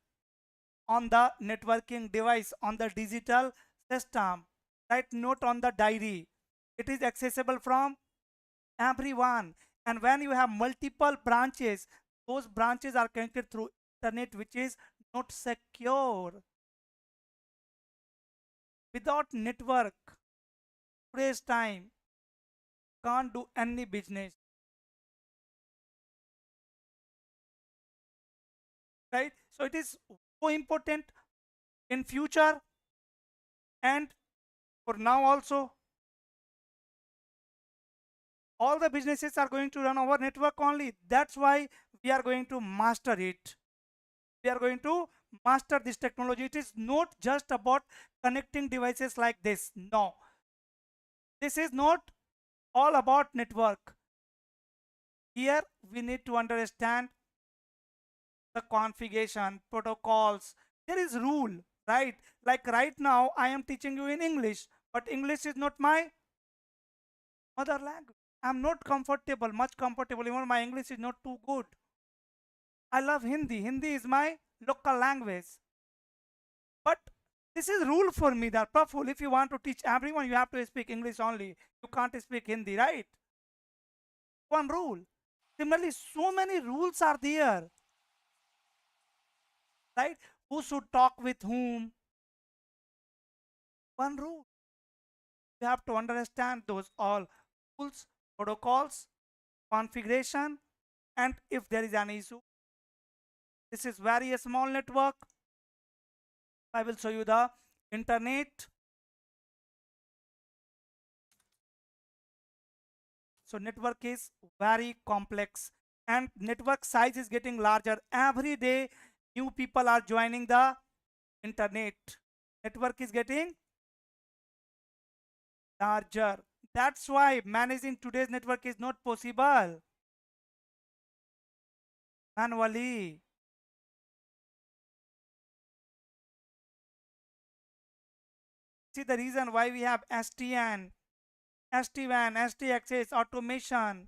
on the networking device, on the digital system, right? Not on the diary. It is accessible from everyone. And when you have multiple branches, those branches are connected through internet, which is not secure. Without network, today's time can't do any business, right? So it is so important in future and for now also. All the businesses are going to run over network only. That's why we are going to master it. We are going to master this technology. It is not just about connecting devices like this. No, this is not all about network. Here we need to understand the configuration, protocols. There is rule, right? Like right now I am teaching you in English, but English is not my mother language. I'm not comfortable, much comfortable. Even my English is not too good. I love Hindi. Hindi is my local language. But this is rule for me that Praphul, if you want to teach everyone, you have to speak English only. You can't speak Hindi, right? One rule. Similarly, so many rules are there, right? Who should talk with whom? One rule. You have to understand those all rules, protocols, configuration, and if there is an issue, this is very small network. I will show you the internet. So network is very complex and network size is getting larger. Every day new people are joining the internet. Network is getting larger. That's why managing today's network is not possible manually. See the reason why we have SDN, SD-WAN, SD access, automation.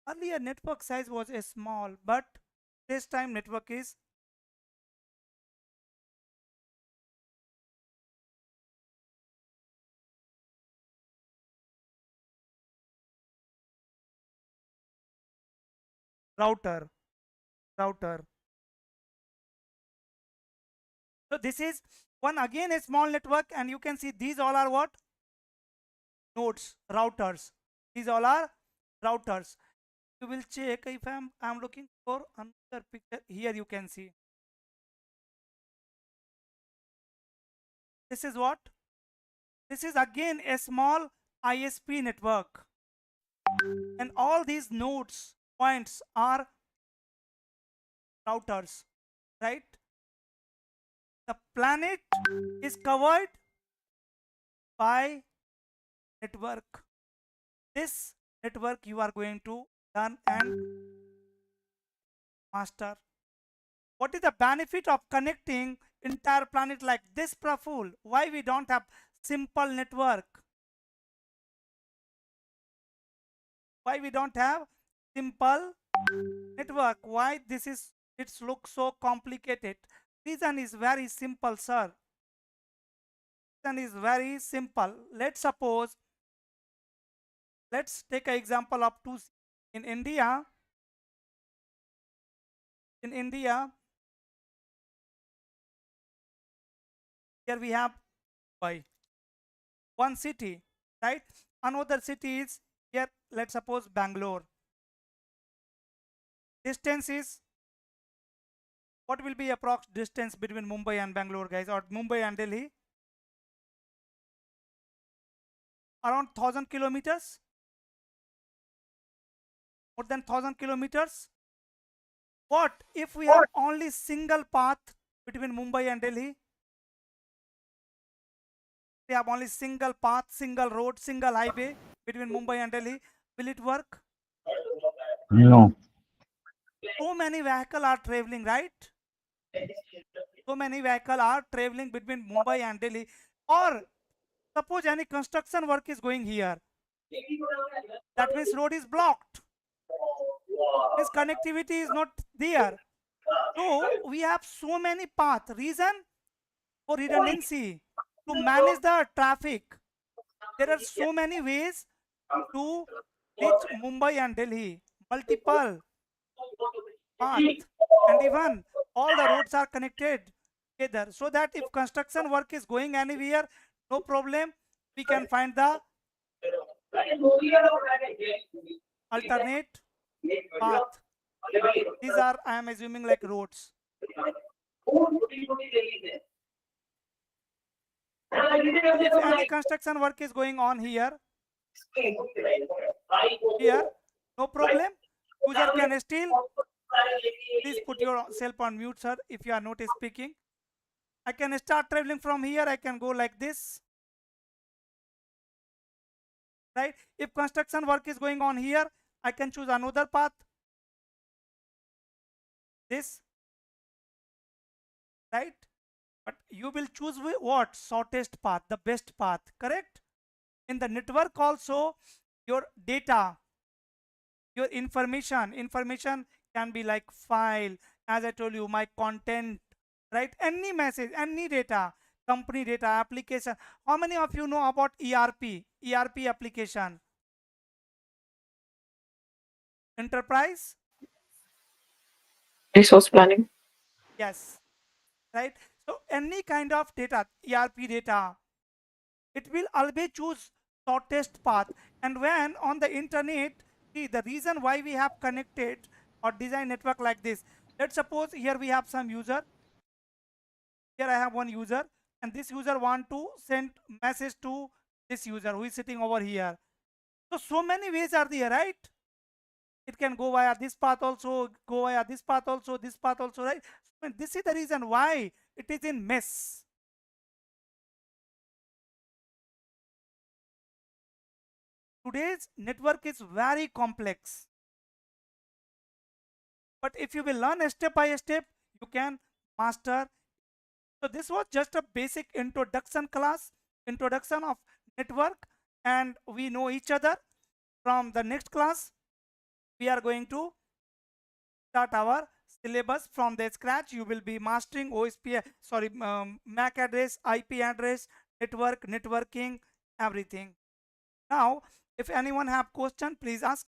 Earlier network size was a small, but this time network is router. So this is one again a small network, and you can see these all are what? Nodes, routers. These all are routers. You will check if I'm looking for another picture. Here you can see. This is what? This is again a small ISP network. And all these nodes, points are routers, right? The planet is covered by network. This network you are going to learn and master. What is the benefit of connecting entire planet like this, Praphul? Why we don't have simple network? Why we don't have simple network? Why this is, it looks so complicated? Reason is very simple, sir. Reason is very simple. Let's suppose, let's take an example of two in India. In India, here we have by one city, right? Another city is here, let's suppose Bangalore. Distance is, what will be approx distance between Mumbai and Bangalore, guys, or Mumbai and Delhi? Around 1000 kilometers, more than 1000 kilometers. What if we have only single path between Mumbai and Delhi? We have only single path, single road, single highway between Mumbai and Delhi. Will it work? No. So many vehicles are traveling, right? So many vehicles are traveling between Mumbai and Delhi. Or suppose any construction work is going here. That means road is blocked. Means connectivity is not there. So we have so many paths. Reason for redundancy to manage the traffic. There are so many ways to reach Mumbai and Delhi. Multiple path, and even all the roads are connected together, so that if construction work is going anywhere, no problem, we can find the alternate path. These are, I am assuming, like roads. If any construction work is going on here, no problem, user can still, please put yourself on mute, sir, if you are not speaking. I can start traveling from here. I can go like this, right? If construction work is going on here, I can choose another path, this, right? But you will choose what? Shortest path, the best path, correct? In the network also, your data, your information can be like file, as I told you, my content, right? Any message, any data, company data, application. How many of you know about ERP application? Enterprise? Resource planning. Yes, right? So any kind of data, ERP data, it will always choose shortest path. And when on the internet, see the reason why we have connected or design network like this. Let's suppose here we have some user. Here I have one user, and this user want to send message to this user who is sitting over here. So many ways are there, right? It can go via this path also, go via this path also, this path also, right? So this is the reason why it is in mess. Today's network is very complex, but if you will learn step by step, you can master. So this was just a basic introduction class, introduction of network, and we know each other. From the next class, we are going to start our syllabus from the scratch. You will be mastering MAC address, IP address, networking, everything. Now, if anyone have question, please ask.